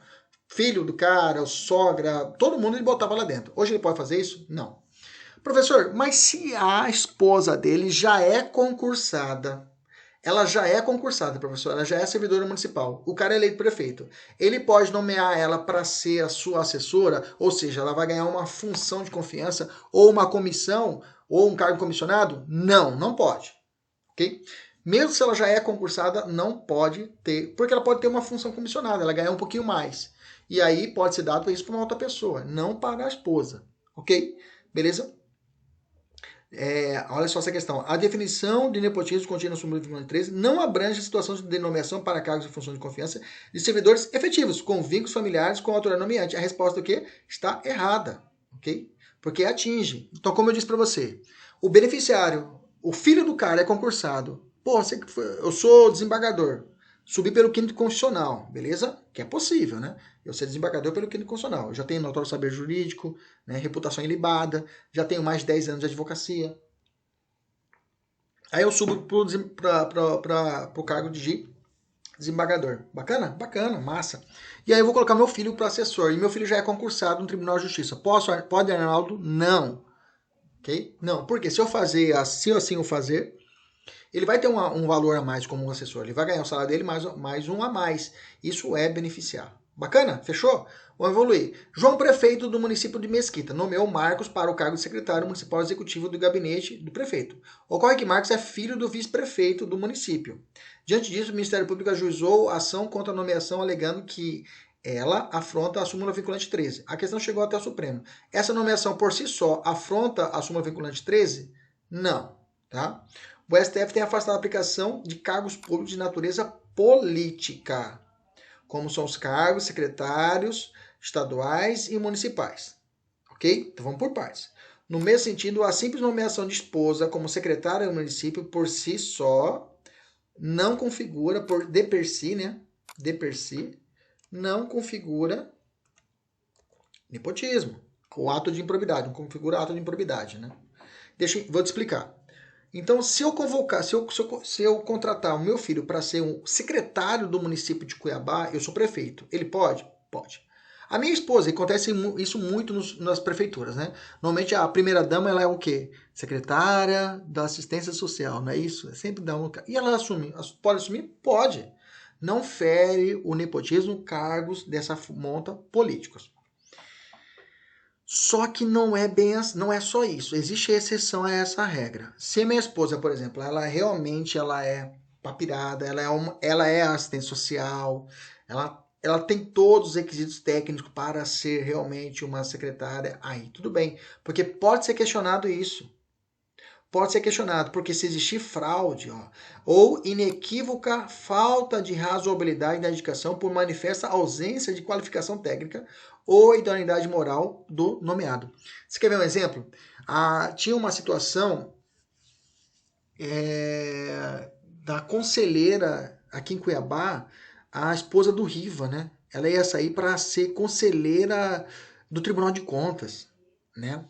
Filho do cara, sogra, todo mundo ele botava lá dentro. Hoje ele pode fazer isso? Não. Professor, mas se a esposa dele já é concursada, professor, ela já é servidora municipal, o cara é eleito prefeito, ele pode nomear ela para ser a sua assessora, ou seja, ela vai ganhar uma função de confiança, ou uma comissão, ou um cargo comissionado? Não, não pode. Ok? Mesmo se ela já é concursada, não pode ter, porque ela pode ter uma função comissionada, ela ganha um pouquinho mais. E aí pode ser dado isso para uma outra pessoa, não para a esposa. Ok? Beleza? Olha só essa questão. A definição de nepotismo contida no súmula 13 não abrange a situação de denomeação para cargos e funções de confiança de servidores efetivos, com vínculos familiares com a autoridade nomeante. A resposta aqui está errada, ok? Porque atinge. Então, como eu disse para você, o beneficiário, o filho do cara é concursado. Pô, eu sou desembargador. Subi pelo quinto constitucional, beleza? Que é possível, né? Eu ser desembargador pelo quinto constitucional. Eu já tenho notório saber jurídico, né? Reputação ilibada, já tenho mais de 10 anos de advocacia. Aí eu subo para o cargo de desembargador. Bacana? Bacana, massa. E aí eu vou colocar meu filho para assessor. E meu filho já é concursado no Tribunal de Justiça. Pode, Arnaldo? Não. Ok? Não. Porque se eu assim eu fazer, ele vai ter um valor a mais como um assessor. Ele vai ganhar o salário dele mais um a mais. Isso é beneficiar. Bacana? Fechou? Vamos evoluir. João Prefeito do município de Mesquita nomeou Marcos para o cargo de secretário municipal executivo do gabinete do prefeito. Ocorre que Marcos é filho do vice-prefeito do município. Diante disso, o Ministério Público ajuizou a ação contra a nomeação, alegando que ela afronta a súmula vinculante 13. A questão chegou até o Supremo. Essa nomeação por si só afronta a súmula vinculante 13? Não. Tá? O STF tem afastado a aplicação de cargos públicos de natureza política, como são os cargos secretários estaduais e municipais. Ok? Então vamos por partes. No mesmo sentido, a simples nomeação de esposa como secretária do município por si só não configura, de per si, não configura nepotismo. O ato de improbidade, não configura ato de improbidade, né? Vou te explicar. Então, se eu contratar o meu filho para ser um secretário do município de Cuiabá, eu sou prefeito. Ele pode? Pode. A minha esposa, acontece isso muito nas prefeituras, né? Normalmente a primeira-dama, ela é o quê? Secretária da assistência social, não é isso? Sempre dá um... E ela assume. Pode assumir? Pode. Não fere o nepotismo cargos dessa monta políticos. Só que não é só isso. Existe exceção a essa regra. Se minha esposa, por exemplo, ela é papirada, ela é assistente social, ela tem todos os requisitos técnicos para ser realmente uma secretária, aí tudo bem. Porque pode ser questionado isso. pode ser questionado, porque se existir fraude, ó, ou inequívoca falta de razoabilidade na indicação por manifesta ausência de qualificação técnica ou idoneidade moral do nomeado. Você quer ver um exemplo? Tinha uma situação da conselheira aqui em Cuiabá, a esposa do Riva, né? Ela ia sair para ser conselheira do Tribunal de Contas, né?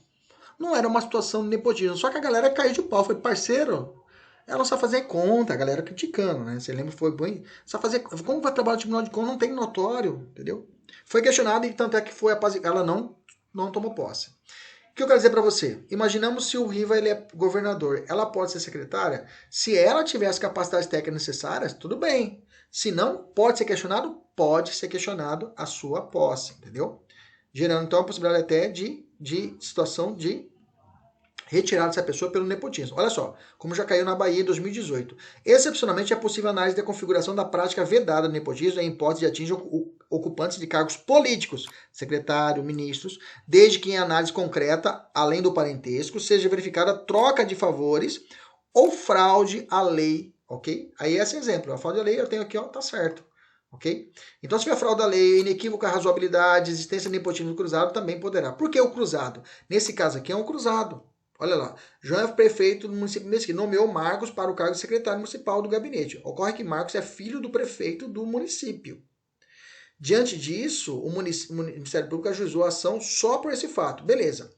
Não era uma situação de nepotismo, só que a galera caiu de pau, foi parceiro. Ela só fazia conta, a galera criticando, né? Você lembra, foi bem. Só fazia. Como vai trabalhar no Tribunal de Contas? Não tem notório, entendeu? Foi questionado e tanto é que foi apaziguado. Ela não tomou posse. O que eu quero dizer para você? Imaginamos se o Riva ele é governador. Ela pode ser secretária? Se ela tiver as capacidades técnicas necessárias, tudo bem. Se não, pode ser questionado? Pode ser questionado a sua posse, entendeu? Gerando então a possibilidade até de situação de retirada dessa pessoa pelo nepotismo. Olha só, como já caiu na Bahia em 2018. Excepcionalmente, é possível análise da configuração da prática vedada do nepotismo em hipótese de atingir ocupantes de cargos políticos, secretário, ministros, desde que em análise concreta, além do parentesco, seja verificada troca de favores ou fraude à lei, ok? Aí esse exemplo, a fraude à lei eu tenho aqui, ó, tá certo. Ok? Então, se tiver fraude à lei, inequívoca razoabilidade, existência de nepotismo cruzado, também poderá. Por que o cruzado? Nesse caso aqui é um cruzado. Olha lá, João é prefeito do município de Mesquita, nomeou Marcos para o cargo de secretário municipal do gabinete. Ocorre que Marcos é filho do prefeito do município. Diante disso, o Ministério Público ajuizou a ação só por esse fato. Beleza.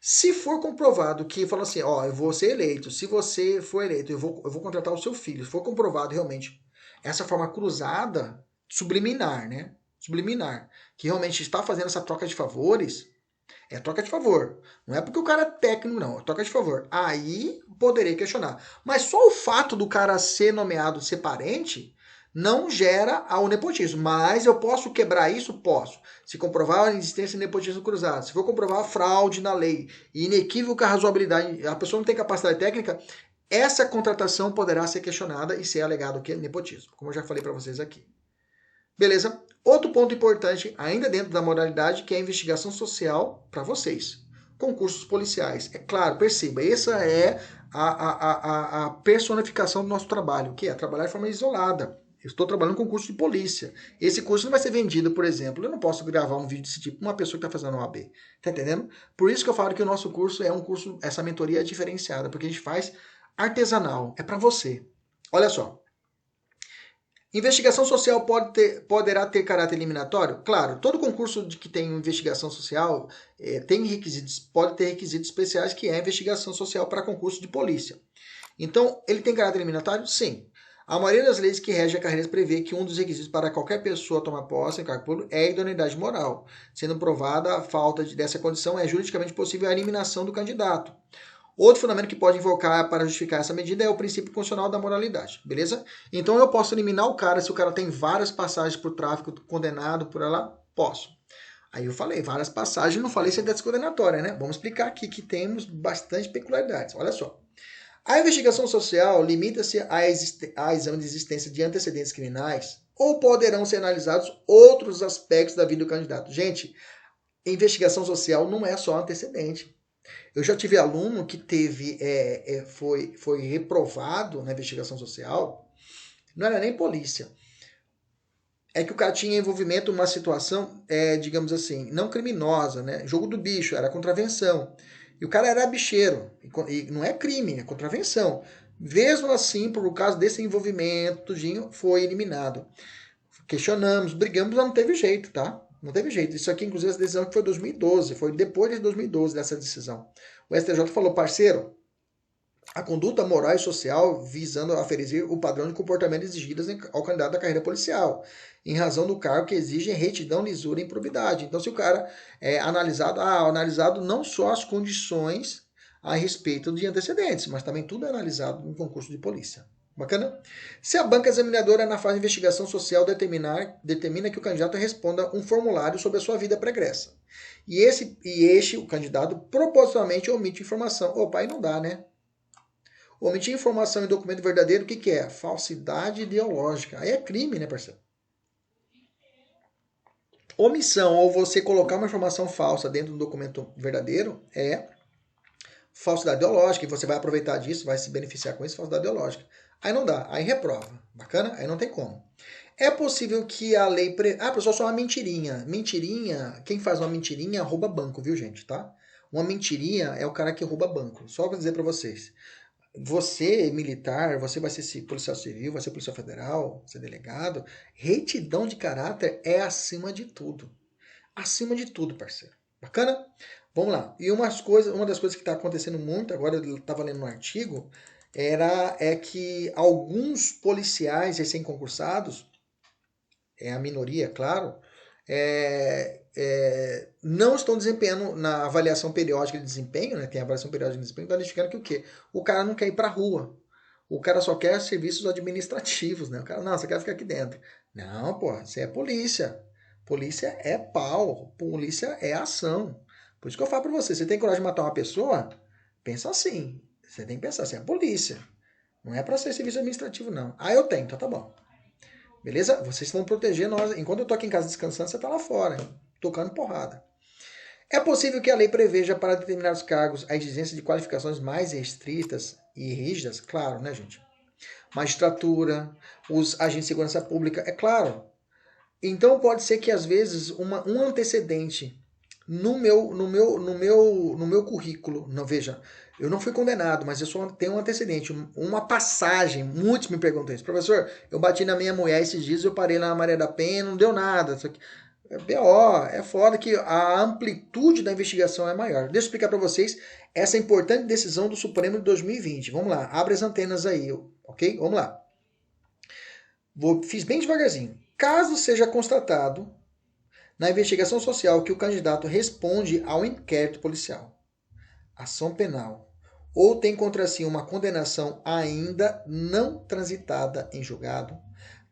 Se for comprovado que falou assim, ó, eu vou ser eleito, se você for eleito, eu vou contratar o seu filho, se for comprovado realmente essa forma cruzada, subliminar, né? Subliminar, que realmente está fazendo essa troca de favores, é troca de favor. Não é porque o cara é técnico, não. É troca de favor. Aí poderei questionar. Mas só o fato do cara ser nomeado, ser parente, não gera o nepotismo. Mas eu posso quebrar isso? Posso. Se comprovar a existência de nepotismo cruzado, se for comprovar a fraude na lei e inequívoca razoabilidade, a pessoa não tem capacidade técnica, essa contratação poderá ser questionada e ser alegado que é nepotismo, como eu já falei para vocês aqui. Beleza? Outro ponto importante, ainda dentro da moralidade, que é a investigação social para vocês. Concursos policiais. É claro, perceba, essa é a personificação do nosso trabalho, que é trabalhar de forma isolada. Eu estou trabalhando com curso de polícia. Esse curso não vai ser vendido, por exemplo. Eu não posso gravar um vídeo desse tipo com uma pessoa que está fazendo uma OAB. Tá entendendo? Por isso que eu falo que o nosso curso é um curso, essa mentoria é diferenciada, porque a gente faz artesanal. É para você. Olha só. Investigação social poderá ter caráter eliminatório? Claro, todo concurso que tem investigação social tem requisitos, pode ter requisitos especiais, que é a investigação social para concurso de polícia. Então, ele tem caráter eliminatório? Sim. A maioria das leis que regem a carreira prevê que um dos requisitos para qualquer pessoa tomar posse em cargo público é a idoneidade moral. Sendo provada a falta dessa condição, é juridicamente possível a eliminação do candidato. Outro fundamento que pode invocar para justificar essa medida é o princípio constitucional da moralidade, beleza? Então eu posso eliminar o cara se o cara tem várias passagens por tráfico, condenado por lá? Posso. Aí eu falei, várias passagens, não falei sentença condenatória, né? Vamos explicar aqui que temos bastante peculiaridades. Olha só. A investigação social limita-se a exame de existência de antecedentes criminais ou poderão ser analisados outros aspectos da vida do candidato. Gente, investigação social não é só antecedente. Eu já tive aluno que foi reprovado na investigação social, não era nem polícia. É que o cara tinha envolvimento numa situação, digamos assim, não criminosa, né? Jogo do bicho, era contravenção. E o cara era bicheiro, e não é crime, é contravenção. Mesmo assim, por causa desse envolvimento, tudinho, foi eliminado. Questionamos, brigamos, mas não teve jeito, tá? Não teve jeito. Isso aqui, inclusive, essa decisão que foi 2012, foi depois de 2012 dessa decisão. O STJ falou, parceiro, a conduta moral e social visando aferir o padrão de comportamento exigidas ao candidato da carreira policial, em razão do cargo que exige retidão, lisura e improbidade. Então, se o cara é analisado não só as condições a respeito de antecedentes, mas também tudo é analisado no concurso de polícia. Bacana? Se a banca examinadora, na fase de investigação social, determina que o candidato responda um formulário sobre a sua vida pregressa. O candidato, propositalmente omite informação. Opa, aí não dá, né? Omitir informação em documento verdadeiro, o que é? Falsidade ideológica. Aí é crime, né, parceiro? Omissão, ou você colocar uma informação falsa dentro do documento verdadeiro, é falsidade ideológica, e você vai aproveitar disso, vai se beneficiar com isso, falsidade ideológica. Aí não dá, aí reprova. Bacana? Aí não tem como. É possível que a lei... pessoal, só uma mentirinha. Mentirinha, quem faz uma mentirinha rouba banco, viu, gente, tá? Uma mentirinha é o cara que rouba banco. Só pra dizer pra vocês. Você, militar, você vai ser policial civil, vai ser policial federal, vai ser delegado. Retidão de caráter é acima de tudo. Acima de tudo, parceiro. Bacana? Vamos lá. E uma das coisas que está acontecendo muito, agora eu estava lendo um artigo, é que alguns policiais recém-concursados, é a minoria, claro, não estão desempenhando na avaliação periódica de desempenho, né? Tem a avaliação periódica de desempenho, está identificando que o quê? O cara não quer ir para a rua. O cara só quer serviços administrativos, né? O cara, não, você quer ficar aqui dentro. Não, pô, você é polícia. Polícia é pau. Polícia é ação. Por isso que eu falo para você, você tem coragem de matar uma pessoa? Pensa assim. Você tem que pensar, você é polícia. Não é para ser serviço administrativo, não. Ah, eu tenho, então tá bom. Beleza? Vocês vão proteger nós. Enquanto eu tô aqui em casa descansando, você tá lá fora, hein? Tocando porrada. É possível que a lei preveja para determinados cargos a exigência de qualificações mais restritas e rígidas? Claro, né, gente? Magistratura, os agentes de segurança pública, é claro. Então pode ser que às vezes um antecedente no meu currículo, não veja, eu não fui condenado, mas eu só tenho um antecedente, uma passagem. Muitos me perguntam isso, professor. Eu bati na minha mulher esses dias, eu parei lá na Maria da Penha, não deu nada. Isso aqui. BO, é foda que a amplitude da investigação é maior. Deixa eu explicar para vocês essa importante decisão do Supremo de 2020. Vamos lá, abre as antenas aí, ok? Vamos lá. Fiz bem devagarzinho. Caso seja constatado na investigação social que o candidato responde ao inquérito policial, ação penal, ou tem contra si uma condenação ainda não transitada em julgado,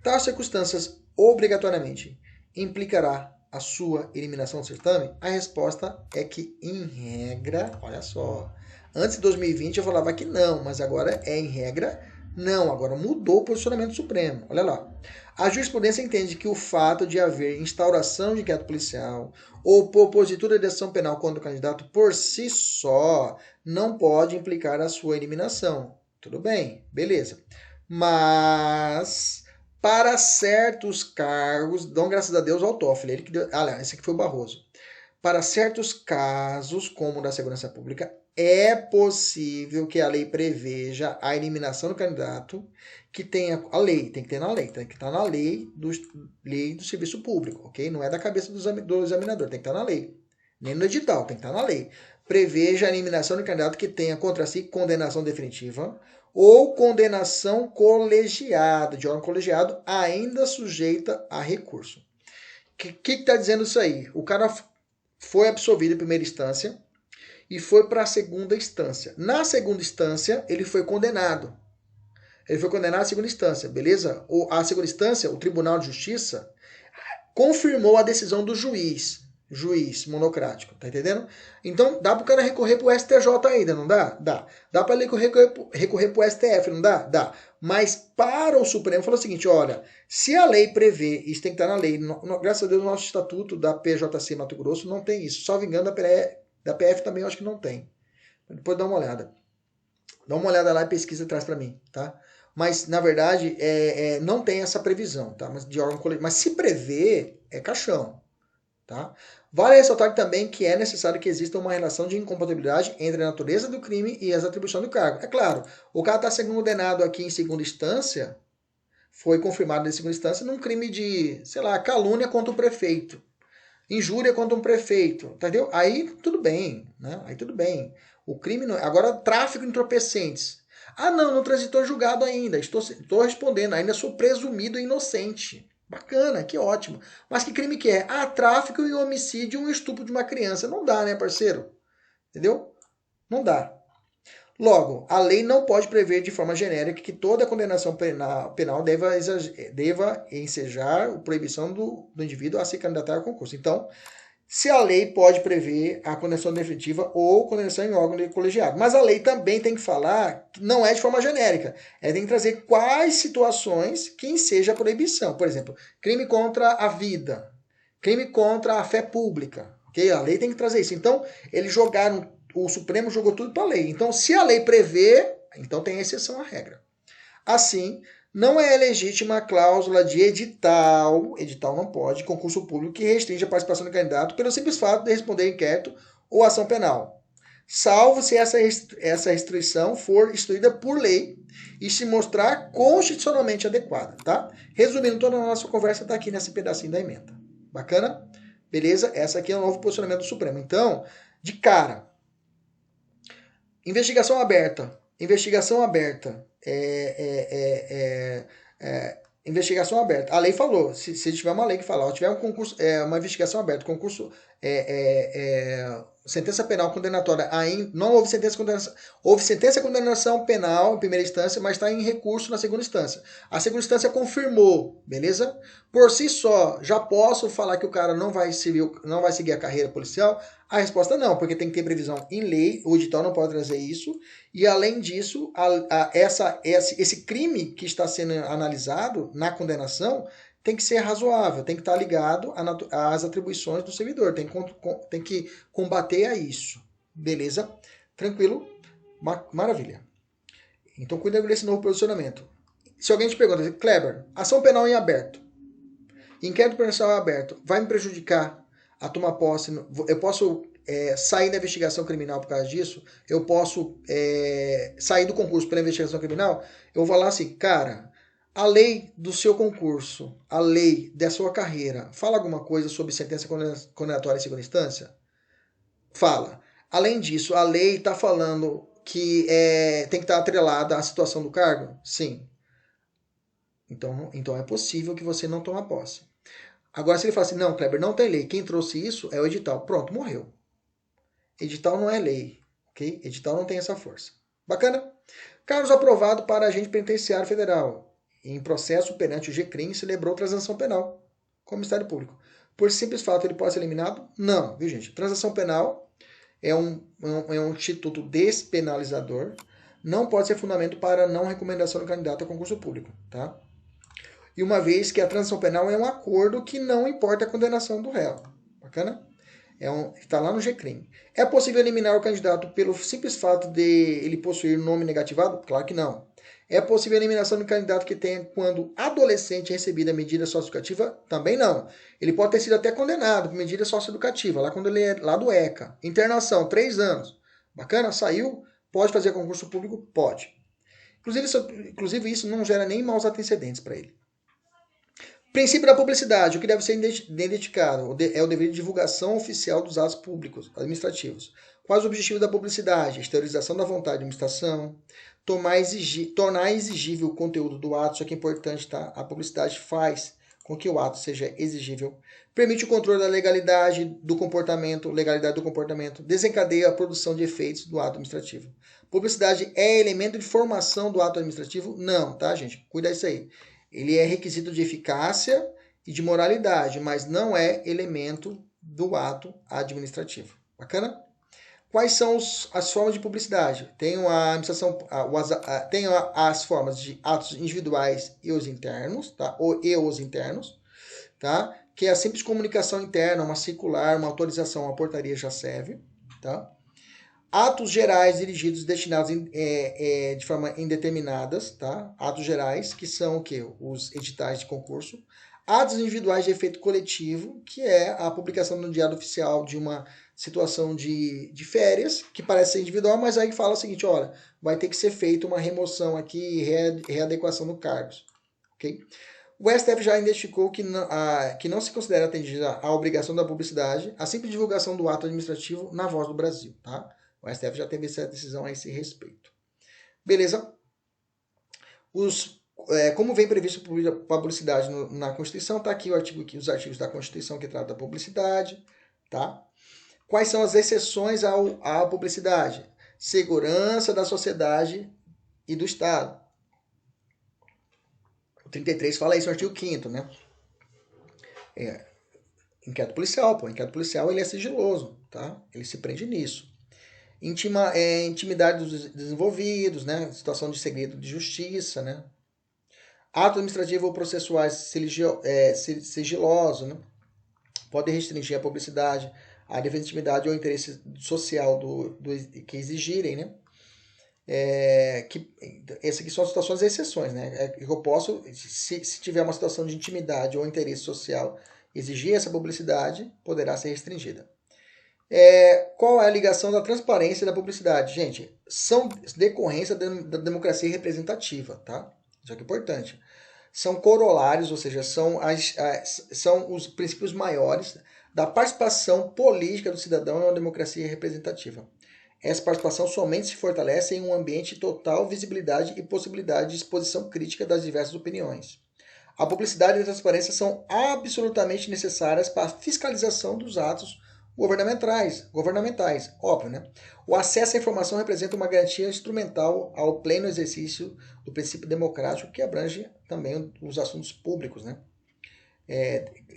tais circunstâncias obrigatoriamente implicará a sua eliminação do certame? A resposta é que, em regra, olha só, antes de 2020 eu falava que não, mas agora é em regra não, agora mudou o posicionamento do Supremo. Olha lá. A jurisprudência entende que o fato de haver instauração de inquérito policial ou propositura de ação penal contra o candidato por si só não pode implicar a sua eliminação. Tudo bem, beleza. Mas para certos cargos, dão graças a Deus ao Toffoli, ele que deu, esse aqui foi o Barroso. Para certos casos, como o da segurança pública, é possível que a lei preveja a eliminação do candidato que tenha a lei, tem que ter na lei, tem que estar na lei do serviço público, ok? Não é da cabeça do examinador, tem que estar na lei. Nem no edital, tem que estar na lei. Preveja a eliminação do candidato que tenha contra si condenação definitiva ou condenação colegiada, de órgão colegiado, ainda sujeita a recurso. O que está dizendo isso aí? O cara foi absolvido em primeira instância e foi para a segunda instância. Na segunda instância, ele foi condenado. Ele foi condenado à segunda instância, beleza? A segunda instância, o Tribunal de Justiça, confirmou a decisão do juiz monocrático, tá entendendo? Então, dá para o cara recorrer para o STJ ainda, não dá? Dá. Dá para ele recorrer para o STF, não dá? Dá. Mas para o Supremo, falou o seguinte, olha, se a lei prevê, isso tem que estar na lei, graças a Deus, no nosso estatuto da PJC Mato Grosso não tem isso, salvo engano, da PF também eu acho que não tem. Depois dá uma olhada. Dá uma olhada lá e pesquisa e traz para mim, tá? Mas, na verdade, não tem essa previsão, tá? Mas, de órgão coletivo. Mas se prevê, é caixão, tá? Vale ressaltar também que é necessário que exista uma relação de incompatibilidade entre a natureza do crime e as atribuições do cargo. É claro, o cara está sendo condenado aqui em segunda instância, foi confirmado em segunda instância, num crime de, sei lá, calúnia contra o prefeito. Injúria contra um prefeito, entendeu? Aí tudo bem, né? Aí tudo bem. O crime não... Agora, tráfico de entorpecentes. Ah, não transitou julgado ainda. Estou respondendo, ainda sou presumido inocente. Bacana, que ótimo. Mas que crime que é? Ah, tráfico e homicídio e um estupro de uma criança. Não dá, né, parceiro? Entendeu? Não dá. Logo, a lei não pode prever de forma genérica que toda condenação penal deva ensejar a proibição do indivíduo a se candidatar ao concurso. Então, se a lei pode prever a condenação definitiva ou condenação em órgão colegiado. Mas a lei também tem que falar que não é de forma genérica. Ela tem que trazer quais situações que enseja a proibição. Por exemplo, crime contra a vida, crime contra a fé pública. Okay? A lei tem que trazer isso. Então, eles jogaram o Supremo jogou tudo para a lei. Então, se a lei prevê, então tem exceção à regra. Assim, não é legítima a cláusula de edital não pode, concurso público que restringe a participação do candidato pelo simples fato de responder inquérito ou ação penal, salvo se essa restrição for instituída por lei e se mostrar constitucionalmente adequada, tá? Resumindo, toda a nossa conversa está aqui nesse pedacinho da emenda. Bacana? Beleza? Essa aqui é o novo posicionamento do Supremo. Então, de cara, investigação aberta. Investigação aberta. Investigação aberta. A lei falou, se tiver uma lei que fala, tiver um concurso, uma investigação aberta, concurso, sentença penal condenatória, não houve sentença de condenação, houve sentença de condenação penal em primeira instância, mas está em recurso na segunda instância. A segunda instância confirmou, beleza? Por si só, já posso falar que o cara não vai seguir a carreira policial? A resposta não, porque tem que ter previsão em lei, o edital não pode trazer isso, e além disso, esse crime que está sendo analisado na condenação tem que ser razoável, tem que estar ligado às atribuições do servidor, tem que combater a isso. Beleza? Tranquilo? Maravilha. Então, cuida desse novo posicionamento. Se alguém te pergunta, Kleber, ação penal em aberto, inquérito penal em aberto, vai me prejudicar a tomar posse? Eu posso sair da investigação criminal por causa disso? Eu posso sair do concurso pela investigação criminal? Eu vou falar assim, cara, a lei do seu concurso, a lei da sua carreira, fala alguma coisa sobre sentença condenatória em segunda instância? Fala. Além disso, a lei está falando que tem que estar atrelada à situação do cargo? Sim. Então é possível que você não tome posse. Agora, se ele fala assim, não, Kleber, não tem lei. Quem trouxe isso é o edital. Pronto, morreu. Edital não é lei, ok? Edital não tem essa força. Bacana? Cargos aprovado para agente penitenciário federal. Em processo perante o GCRIM, celebrou transação penal com o Ministério Público. Por simples fato, ele pode ser eliminado? Não, viu, gente? Transação penal é um instituto despenalizador. Não pode ser fundamento para não recomendação do candidato a concurso público, tá? E uma vez que a transação penal é um acordo que não importa a condenação do réu. Bacana? Está lá no GCRIM. É possível eliminar o candidato pelo simples fato de ele possuir nome negativado? Claro que não. É possível a eliminação do candidato que tenha, quando adolescente, recebido a medida socioeducativa? Também não. Ele pode ter sido até condenado por medida socioeducativa, lá quando ele é lá do ECA. Internação, 3 anos. Bacana? Saiu? Pode fazer concurso público? Pode. Inclusive isso não gera nem maus antecedentes para ele. Princípio da publicidade. O que deve ser identificado é o dever de divulgação oficial dos atos públicos administrativos. Quais os objetivos da publicidade? Exteriorização da vontade de administração, tornar exigível o conteúdo do ato, isso aqui é importante, tá? A publicidade faz com que o ato seja exigível. Permite o controle da legalidade do comportamento, desencadeia a produção de efeitos do ato administrativo. Publicidade é elemento de formação do ato administrativo? Não, tá, gente? Cuida disso aí. Ele é requisito de eficácia e de moralidade, mas não é elemento do ato administrativo. Bacana? Quais são as formas de publicidade? Tem tem as formas de atos individuais e os internos, tá? Tá? Que é a simples comunicação interna, uma circular, uma autorização, uma portaria já serve, tá? Atos gerais dirigidos, destinados de forma indeterminadas, tá? Atos gerais, que são o quê? Os editais de concurso. Atos individuais de efeito coletivo, que é a publicação no Diário Oficial de uma situação de férias, que parece ser individual, mas aí fala o seguinte, olha, vai ter que ser feita uma remoção aqui, readequação do cargos, ok? O STF já identificou que não se considera atendida a obrigação da publicidade, a simples divulgação do ato administrativo na Voz do Brasil, tá? O STF já teve essa decisão a esse respeito. Beleza? Como vem previsto a publicidade na Constituição, está aqui os artigos da Constituição que tratam da publicidade. Tá? Quais são as exceções à publicidade? Segurança da sociedade e do Estado. O 33 fala isso no artigo 5º, né? Inquérito policial, o inquérito policial ele é sigiloso, tá? Ele se prende nisso. Intimidade dos desenvolvidos, né? Situação de segredo de justiça, né? Atos administrativos ou processuais sigilosos, né? Podem restringir a publicidade a defesa da intimidade ou interesse social que exigirem, né? Essas aqui são situações de exceções, né? Eu posso, se tiver uma situação de intimidade ou interesse social, exigir essa publicidade, poderá ser restringida. Qual é a ligação da transparência e da publicidade? Gente, são decorrência da democracia representativa, tá? Isso aqui é importante. São corolários, ou seja, são os princípios maiores da participação política do cidadão em uma democracia representativa. Essa participação somente se fortalece em um ambiente de total visibilidade e possibilidade de exposição crítica das diversas opiniões. A publicidade e a transparência são absolutamente necessárias para a fiscalização dos atos governamentais, óbvio, né? O acesso à informação representa uma garantia instrumental ao pleno exercício do princípio democrático que abrange também os assuntos públicos, né?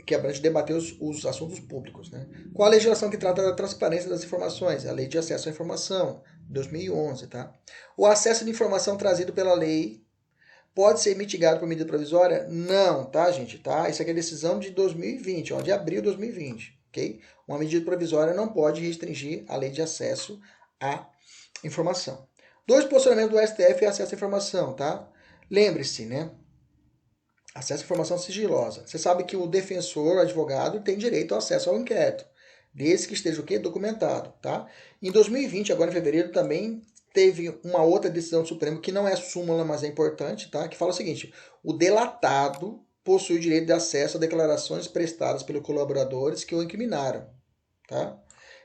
Que abrange debater os assuntos públicos, né? Qual a legislação que trata da transparência das informações? A Lei de Acesso à Informação, 2011, tá? O acesso de informação trazido pela lei pode ser mitigado por medida provisória? Não, tá, gente? Tá? Isso aqui é decisão de 2020, de abril de 2020, ok? Uma medida provisória não pode restringir a lei de acesso à informação. 2 posicionamentos do STF é acesso à informação, tá? Lembre-se, né? Acesso à informação sigilosa. Você sabe que o defensor, o advogado, tem direito ao acesso ao inquérito, desde que esteja o quê? Documentado, tá? Em 2020, agora em fevereiro, também teve uma outra decisão do Supremo, que não é súmula, mas é importante, tá? Que fala o seguinte: o delatado possui o direito de acesso a declarações prestadas pelos colaboradores que o incriminaram, tá?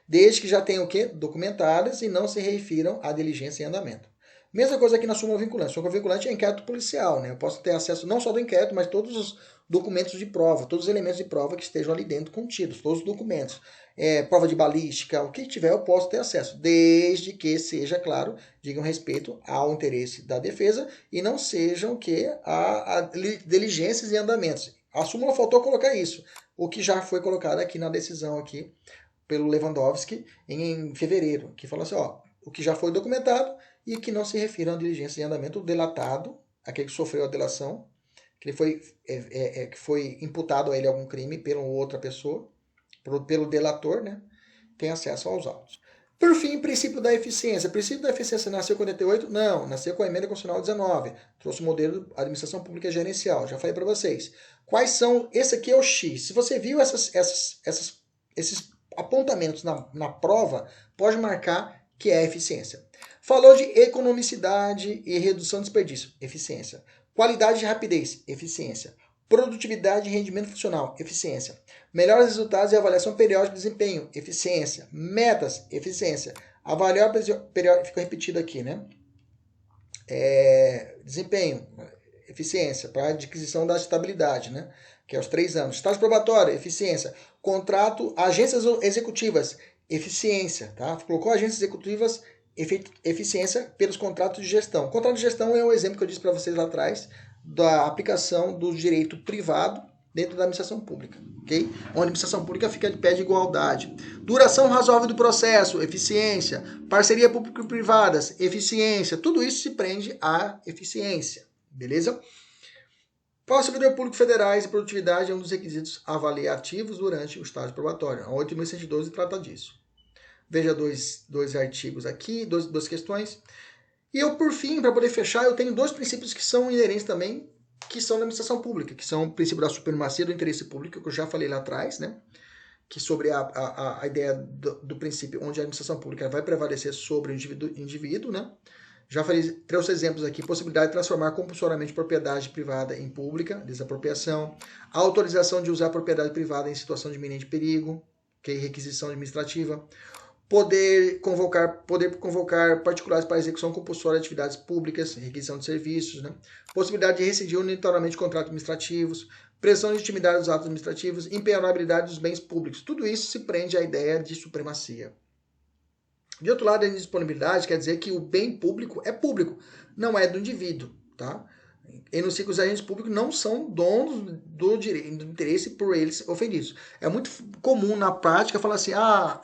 Desde que já tenham o quê? Documentadas e não se refiram à diligência em andamento. Mesma coisa aqui na súmula vinculante. Súmula vinculante é inquérito policial, né? Eu posso ter acesso não só do inquérito, mas todos os documentos de prova, todos os elementos de prova que estejam ali dentro contidos, todos os documentos. Prova de balística, o que tiver eu posso ter acesso, desde que seja, claro, digam respeito ao interesse da defesa e não sejam a diligências e andamentos. A súmula faltou colocar isso, o que já foi colocado aqui na decisão aqui pelo Lewandowski em fevereiro, que fala assim, o que já foi documentado e que não se refiram à diligência em andamento, o delatado, aquele que sofreu a delação, que foi imputado a ele algum crime pela outra pessoa, pelo delator, né, tem acesso aos autos. Por fim, princípio da eficiência. O princípio da eficiência nasceu com 88? Não, nasceu com a emenda constitucional 19. Trouxe o modelo de administração pública gerencial. Já falei para vocês. Quais são? Esse aqui é o X. Se você viu esses apontamentos na prova, pode marcar que é eficiência. Falou de economicidade e redução de desperdício, eficiência. Qualidade e rapidez, eficiência. Produtividade e rendimento funcional, eficiência. Melhores resultados e avaliação periódica de desempenho, eficiência. Metas, eficiência. Avaliar periódico, ficou repetido aqui, né? Desempenho, eficiência, para adquisição da estabilidade, né? Que é os 3 anos. Estágio probatório, eficiência. Contrato, agências executivas, eficiência, tá? Colocou agências executivas, eficiência pelos contratos de gestão. Contrato de gestão é o exemplo que eu disse para vocês lá atrás da aplicação do direito privado dentro da administração pública, ok? Onde a administração pública fica de pé de igualdade. Duração razoável do processo, eficiência. Parceria público-privadas, eficiência. Tudo isso se prende à eficiência, beleza? Para o servidor público federais e produtividade é um dos requisitos avaliativos durante o estágio probatório. A 8.112 trata disso. Veja dois artigos aqui, duas questões. E eu, por fim, para poder fechar, eu tenho 2 princípios que são inerentes também, que são da administração pública, que são o princípio da supremacia do interesse público, que eu já falei lá atrás, né? Que sobre a ideia do princípio onde a administração pública vai prevalecer sobre o indivíduo, né? Já falei, trouxe exemplos aqui, possibilidade de transformar compulsoriamente propriedade privada em pública, desapropriação, autorização de usar a propriedade privada em situação de iminente perigo, que é requisição administrativa, poder convocar particulares para execução compulsória de atividades públicas, requisição de serviços, né? Possibilidade de rescindir unilateralmente contratos administrativos, pressão de intimidade dos atos administrativos, impenhorabilidade dos bens públicos. Tudo isso se prende à ideia de supremacia. De outro lado, a indisponibilidade quer dizer que o bem público é público, não é do indivíduo, tá? Enuncia que os agentes públicos não são donos do direito, do interesse por eles ofendidos. É muito comum na prática falar assim,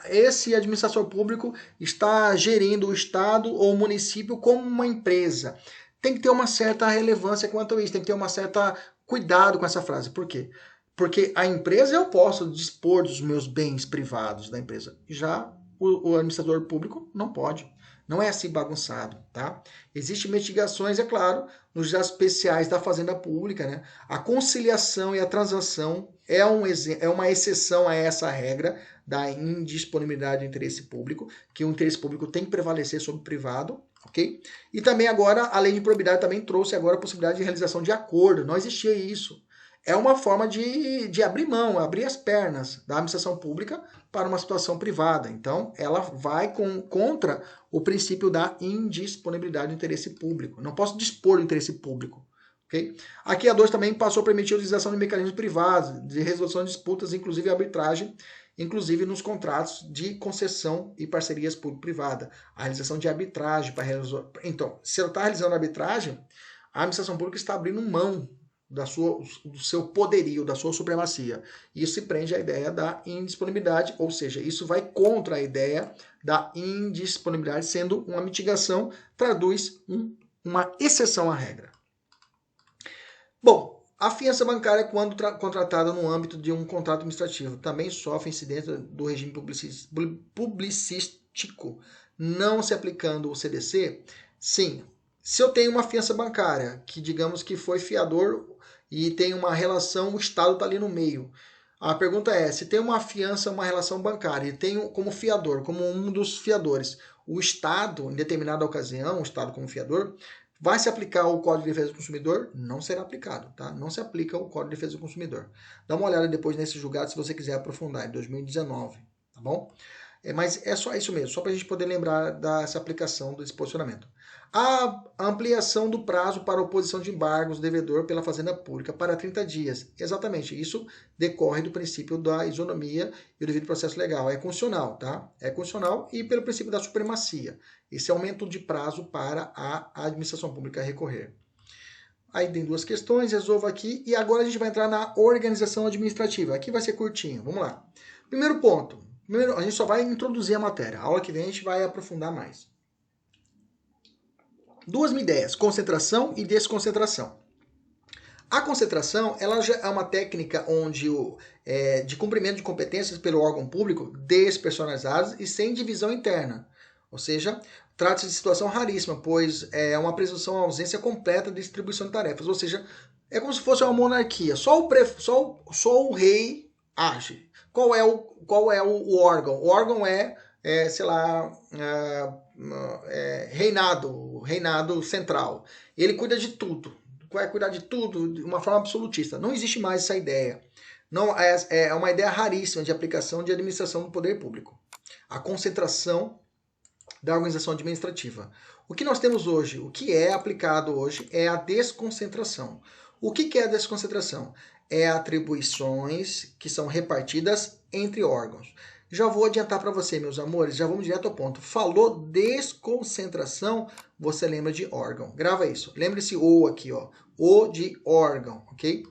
esse administrador público está gerindo o Estado ou o município como uma empresa. Tem que ter uma certa relevância quanto a isso, tem que ter uma certa cuidado com essa frase. Por quê? Porque a empresa eu posso dispor dos meus bens privados da empresa. Já o administrador público não pode. Não é assim bagunçado, tá? Existem mitigações, é claro, nos casos especiais da Fazenda Pública, né? A conciliação e a transação é uma exceção a essa regra da indisponibilidade do interesse público, que o interesse público tem que prevalecer sobre o privado, ok? E também agora, a lei de improbidade também trouxe agora a possibilidade de realização de acordo. Não existia isso. É uma forma de abrir mão, abrir as pernas da administração pública para uma situação privada. Então, ela vai contra o princípio da indisponibilidade do interesse público. Não posso dispor do interesse público. Okay? Aqui a 2 também passou a permitir a utilização de mecanismos privados, de resolução de disputas, inclusive arbitragem, inclusive nos contratos de concessão e parcerias público-privada. A realização de arbitragem para realizar. Então, se ela está realizando arbitragem, a administração pública está abrindo mão do seu poderio, da sua supremacia. Isso se prende à ideia da indisponibilidade, ou seja, isso vai contra a ideia da indisponibilidade, sendo uma mitigação, traduz uma exceção à regra. Bom, a fiança bancária, quando contratada no âmbito de um contrato administrativo, também sofre incidência do regime publicístico, não se aplicando o CDC? Sim. Se eu tenho uma fiança bancária, que digamos que foi fiador e tem uma relação, o Estado está ali no meio. A pergunta é, se tem uma fiança, uma relação bancária, e tem como fiador, como um dos fiadores, o Estado, em determinada ocasião, o Estado como fiador, vai se aplicar o Código de Defesa do Consumidor? Não será aplicado, tá? Não se aplica o Código de Defesa do Consumidor. Dá uma olhada depois nesse julgado se você quiser aprofundar, em 2019, tá bom? Mas é só isso mesmo, só para a gente poder lembrar dessa aplicação desse posicionamento. A ampliação do prazo para oposição de embargos do devedor pela Fazenda Pública para 30 dias. Exatamente, isso decorre do princípio da isonomia e o devido processo legal. É constitucional, tá? É constitucional e pelo princípio da supremacia. Esse aumento de prazo para a administração pública recorrer. Aí tem duas questões, resolvo aqui. E agora a gente vai entrar na organização administrativa. Aqui vai ser curtinho, vamos lá. Primeiro ponto. Primeiro, a gente só vai introduzir a matéria. A aula que vem a gente vai aprofundar mais. Duas ideias, concentração e desconcentração. A concentração ela já é uma técnica onde de cumprimento de competências pelo órgão público despersonalizadas e sem divisão interna. Ou seja, trata-se de situação raríssima, pois é uma presunção à ausência completa de distribuição de tarefas. Ou seja, é como se fosse uma monarquia. Só o rei age. Qual é o órgão? O órgão sei lá, reinado central. Ele cuida de tudo. Vai cuidar de tudo de uma forma absolutista. Não existe mais essa ideia. Não, é uma ideia raríssima de aplicação de administração do poder público. A concentração da organização administrativa. O que nós temos hoje, o que é aplicado hoje é a desconcentração. O que é a desconcentração? É atribuições que são repartidas entre órgãos. Já vou adiantar para você, meus amores, já vamos direto ao ponto. Falou desconcentração, você lembra de órgão. Grava isso. Lembre-se O aqui, ó. O de órgão, ok?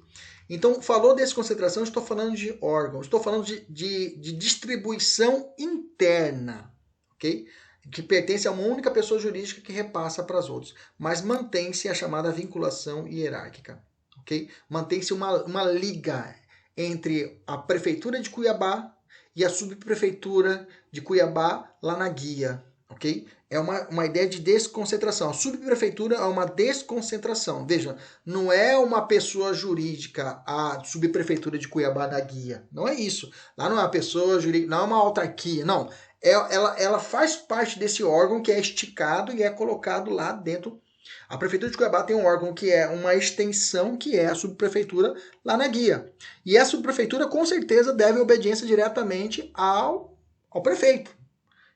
Então, falou desconcentração, estou falando de órgão. Estou falando de distribuição interna, ok? Que pertence a uma única pessoa jurídica que repassa para as outras. Mas mantém-se a chamada vinculação hierárquica, ok? Mantém-se uma liga entre a Prefeitura de Cuiabá e a subprefeitura de Cuiabá lá na guia, ok? É uma ideia de desconcentração. A subprefeitura é uma desconcentração. Veja, não é uma pessoa jurídica a subprefeitura de Cuiabá na guia. Não é isso. Lá não é uma pessoa jurídica, não é uma autarquia, não. Ela faz parte desse órgão que é esticado e é colocado lá dentro. A Prefeitura de Cuiabá tem um órgão que é uma extensão, que é a subprefeitura lá na guia. E a subprefeitura, com certeza, deve obediência diretamente ao prefeito.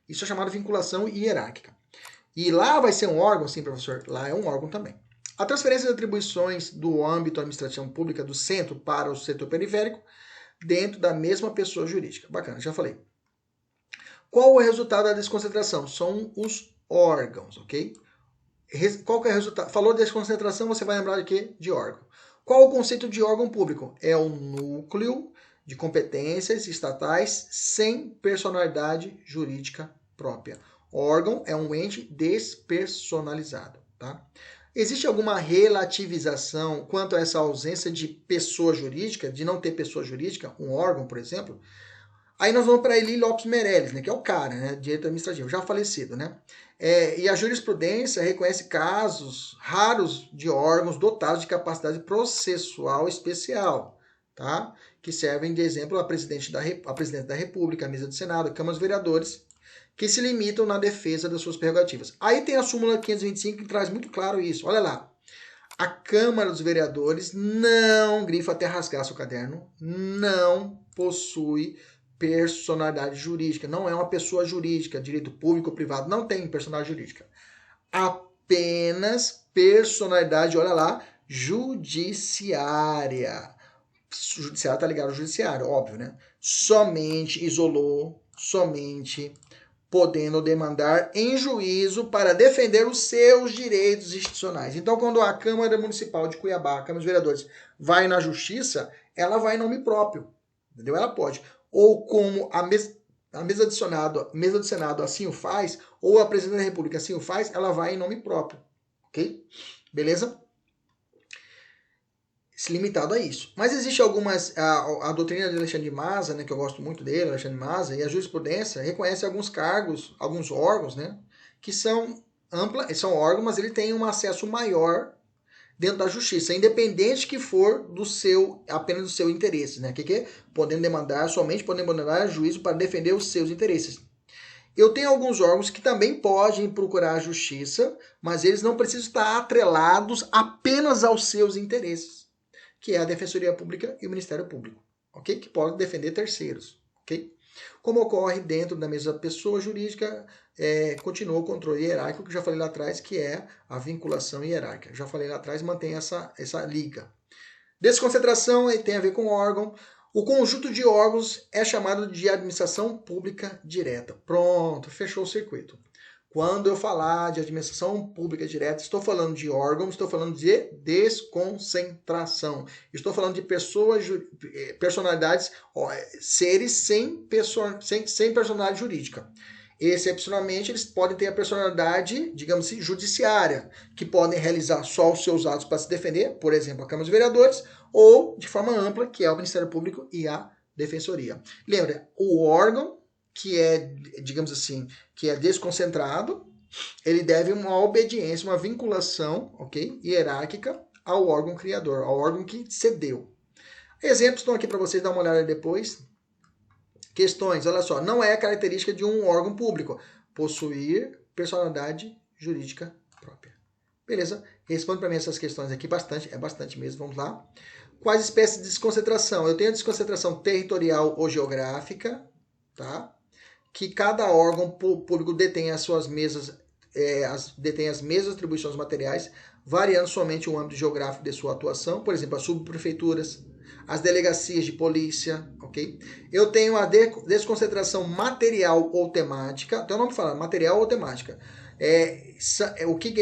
Isso é chamado vinculação hierárquica. E lá vai ser um órgão, sim, professor? Lá é um órgão também. A transferência de atribuições do âmbito da administração pública do centro para o setor periférico dentro da mesma pessoa jurídica. Bacana, já falei. Qual o resultado da desconcentração? São os órgãos, ok? Qual que é o resultado? Falou de desconcentração, você vai lembrar de quê? De órgão. Qual o conceito de órgão público? É o núcleo de competências estatais sem personalidade jurídica própria. Órgão é um ente despersonalizado, tá? Existe alguma relativização quanto a essa ausência de pessoa jurídica, de não ter pessoa jurídica, um órgão, por exemplo? Aí nós vamos para Eli Lopes Meirelles, né, que é o cara, né, direito administrativo, já falecido, né? E a jurisprudência reconhece casos raros de órgãos dotados de capacidade processual especial, tá? Que servem de exemplo a presidente da República, a mesa do Senado, a Câmara dos Vereadores, que se limitam na defesa das suas prerrogativas. Aí tem a súmula 525 que traz muito claro isso. Olha lá. A Câmara dos Vereadores não, grifa até rasgar seu caderno, não possui personalidade jurídica. Não é uma pessoa jurídica, direito público ou privado, não tem personalidade jurídica. Apenas personalidade, olha lá, judiciária. Judiciário tá ligado ao judiciário, óbvio, né? Somente isolou, somente podendo demandar em juízo para defender os seus direitos institucionais. Então, quando a Câmara Municipal de Cuiabá, a Câmara dos Vereadores, vai na justiça, ela vai em nome próprio, entendeu? Ela pode. Ou como a mesa do Senado assim o faz, ou a Presidente da República assim o faz, ela vai em nome próprio, ok? Beleza? Limitado a isso. Mas existe algumas, a doutrina de Alexandre de Maza, né, que eu gosto muito dele, Alexandre de Maza, e a jurisprudência reconhece alguns cargos, alguns órgãos, né, que são são órgãos, mas ele tem um acesso maior dentro da justiça, independente que for apenas do seu interesse, né, que podendo demandar juízo para defender os seus interesses. Eu tenho alguns órgãos que também podem procurar a justiça, mas eles não precisam estar atrelados apenas aos seus interesses, que é a Defensoria Pública e o Ministério Público, ok? Que podem defender terceiros, ok? Como ocorre dentro da mesma pessoa jurídica, continua o controle hierárquico, que eu já falei lá atrás, que é a vinculação hierárquica. Já falei lá atrás, mantém essa liga. Desconcentração tem a ver com órgão. O conjunto de órgãos é chamado de administração pública direta. Pronto, fechou o circuito. Quando eu falar de administração pública direta, estou falando de órgãos, estou falando de desconcentração. Estou falando de personalidades, seres sem personalidade jurídica. Excepcionalmente, eles podem ter a personalidade, digamos assim, judiciária, que podem realizar só os seus atos para se defender, por exemplo, a Câmara dos Vereadores, ou de forma ampla, que é o Ministério Público e a Defensoria. Lembra, o órgão que é, digamos assim, que é desconcentrado, ele deve uma obediência, uma vinculação, ok, hierárquica ao órgão criador, ao órgão que cedeu. Exemplos estão aqui para vocês dar uma olhada depois. Questões, olha só, não é característica de um órgão público possuir personalidade jurídica própria. Beleza? Responde para mim essas questões aqui, é bastante mesmo, vamos lá. Quais espécies de desconcentração? Eu tenho a desconcentração territorial ou geográfica, tá? Que cada órgão público detém as suas detém as mesmas atribuições materiais, variando somente o âmbito geográfico de sua atuação, por exemplo, as subprefeituras, as delegacias de polícia, ok? Eu tenho a desconcentração material ou temática, até o nome fala, material ou temática. O que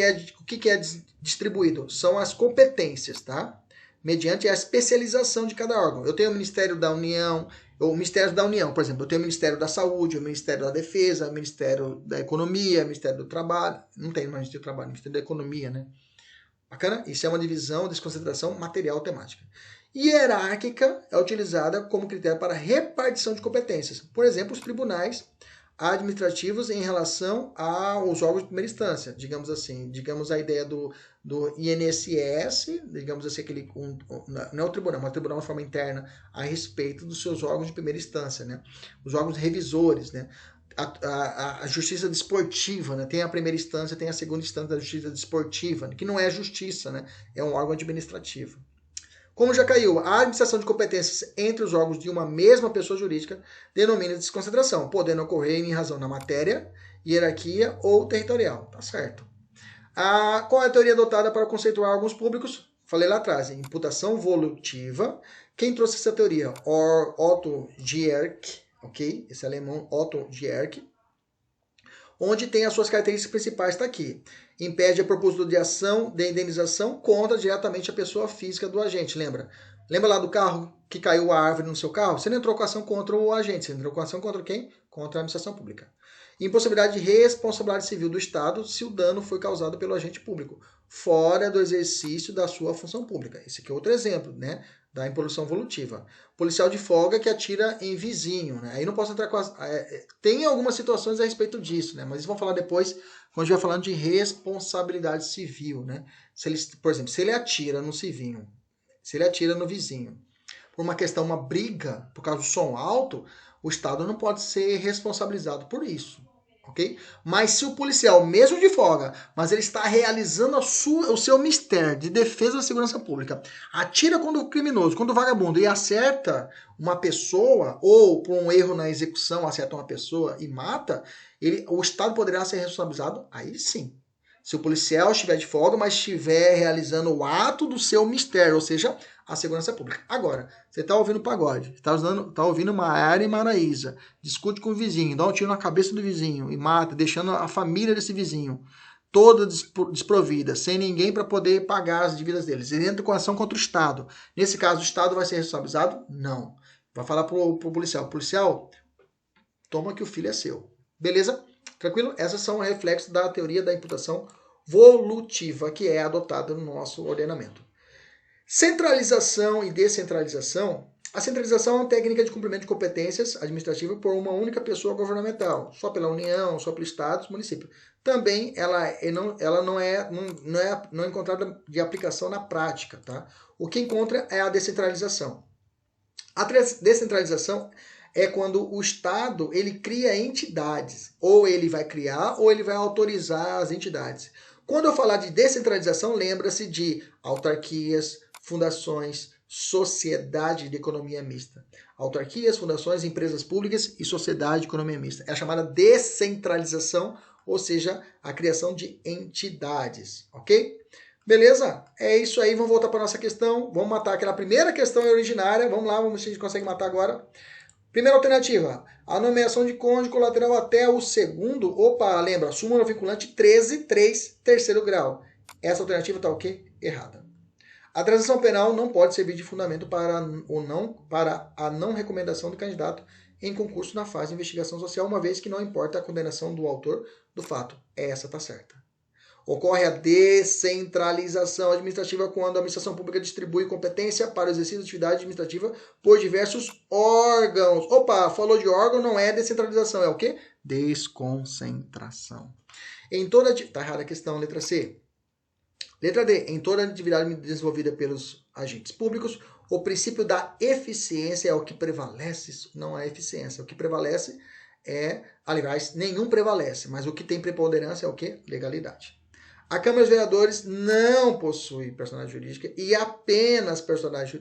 é distribuído? São as competências, tá? Mediante a especialização de cada órgão. Eu tenho o Ministério da União, o Ministério da União, por exemplo, eu tenho o Ministério da Saúde, o Ministério da Defesa, o Ministério da Economia, o Ministério do Trabalho. Não tem mais Ministério do Trabalho, o Ministério da Economia, né? Bacana? Isso é uma divisão, desconcentração material temática. Hierárquica é utilizada como critério para repartição de competências. Por exemplo, os tribunais administrativos em relação aos órgãos de primeira instância, digamos assim, a ideia do INSS, digamos assim, não é o tribunal, mas o tribunal de forma interna a respeito dos seus órgãos de primeira instância, né? Os órgãos revisores, né? A justiça desportiva, né? Tem a primeira instância, tem a segunda instância da justiça desportiva, que não é justiça, né? É um órgão administrativo. Como já caiu, a administração de competências entre os órgãos de uma mesma pessoa jurídica denomina desconcentração, podendo ocorrer em razão da matéria, hierarquia ou territorial. Tá certo. Qual é a teoria adotada para conceituar órgãos públicos? Falei lá atrás, imputação volutiva. Quem trouxe essa teoria? Otto Gierke, ok? Esse alemão Otto Gierke. Onde tem as suas características principais, está aqui. Impede a propósito de ação de indenização contra diretamente a pessoa física do agente, lembra? Lembra lá do carro que caiu a árvore no seu carro, você não entrou com ação contra o agente, você entrou com ação contra quem? Contra a administração pública. Impossibilidade de responsabilidade civil do Estado se o dano foi causado pelo agente público, fora do exercício da sua função pública. Esse aqui é outro exemplo, né, da impoluição volutiva. Policial de folga que atira em vizinho, né? Aí não posso entrar com tem algumas situações a respeito disso, né? Mas vamos falar depois, quando a gente vai falando de responsabilidade civil, né? Se ele, por exemplo, se ele atira no vizinho, se ele atira no vizinho, por uma questão, uma briga, por causa do som alto, o Estado não pode ser responsabilizado por isso, ok? Mas se o policial, mesmo de folga, mas ele está realizando o seu mistério de defesa da segurança pública, atira contra o criminoso, contra o vagabundo e acerta uma pessoa, ou por um erro na execução acerta uma pessoa e mata, o Estado poderá ser responsabilizado? Aí sim. Se o policial estiver de folga, mas estiver realizando o ato do seu mistério, ou seja, a segurança pública. Agora, você está ouvindo pagode, está ouvindo Maiara e Maraísa, discute com o vizinho, dá um tiro na cabeça do vizinho e mata, deixando a família desse vizinho toda desprovida, sem ninguém para poder pagar as dívidas deles. Ele entra com ação contra o Estado. Nesse caso, o Estado vai ser responsabilizado? Não. Vai falar para o policial, policial, toma que o filho é seu. Beleza? Tranquilo? Essas são os reflexos da teoria da imputação volutiva que é adotada no nosso ordenamento. Centralização e descentralização. A centralização é uma técnica de cumprimento de competências administrativas por uma única pessoa governamental, só pela União, só pelo Estado, município. Também ela não é encontrada de aplicação na prática. Tá? O que encontra é a descentralização. A descentralização é quando o Estado ele cria entidades. Ou ele vai criar ou ele vai autorizar as entidades. Quando eu falar de descentralização, lembra-se de autarquias, fundações, sociedade de economia mista. Autarquias, fundações, empresas públicas e sociedade de economia mista. É a chamada descentralização, ou seja, a criação de entidades. Ok? Beleza? É isso aí, vamos voltar para a nossa questão. Vamos matar aquela primeira questão originária. Vamos lá, vamos ver se a gente consegue matar agora. Primeira alternativa, a nomeação de cônjuge colateral até o segundo. Opa, lembra, súmula vinculante 13.3, terceiro grau. Essa alternativa está o quê? Errada. A transação penal não pode servir de fundamento para a não recomendação do candidato em concurso na fase de investigação social, uma vez que não importa a condenação do autor do fato. Essa está certa. Ocorre a descentralização administrativa quando a administração pública distribui competência para o exercício de atividade administrativa por diversos órgãos. Opa, falou de órgão, não é descentralização, é o quê? Desconcentração. Tá errada a questão, letra C. Letra D. Em toda atividade desenvolvida pelos agentes públicos, o princípio da eficiência é o que prevalece, não a eficiência. O que prevalece aliás, nenhum prevalece, mas o que tem preponderância é o quê? Legalidade. A Câmara dos Vereadores não possui personalidade jurídica e apenas personalidade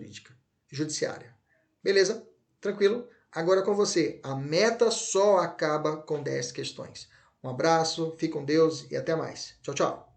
judiciária. Beleza? Tranquilo? Agora com você. A meta só acaba com 10 questões. Um abraço, fique com Deus e até mais. Tchau, tchau.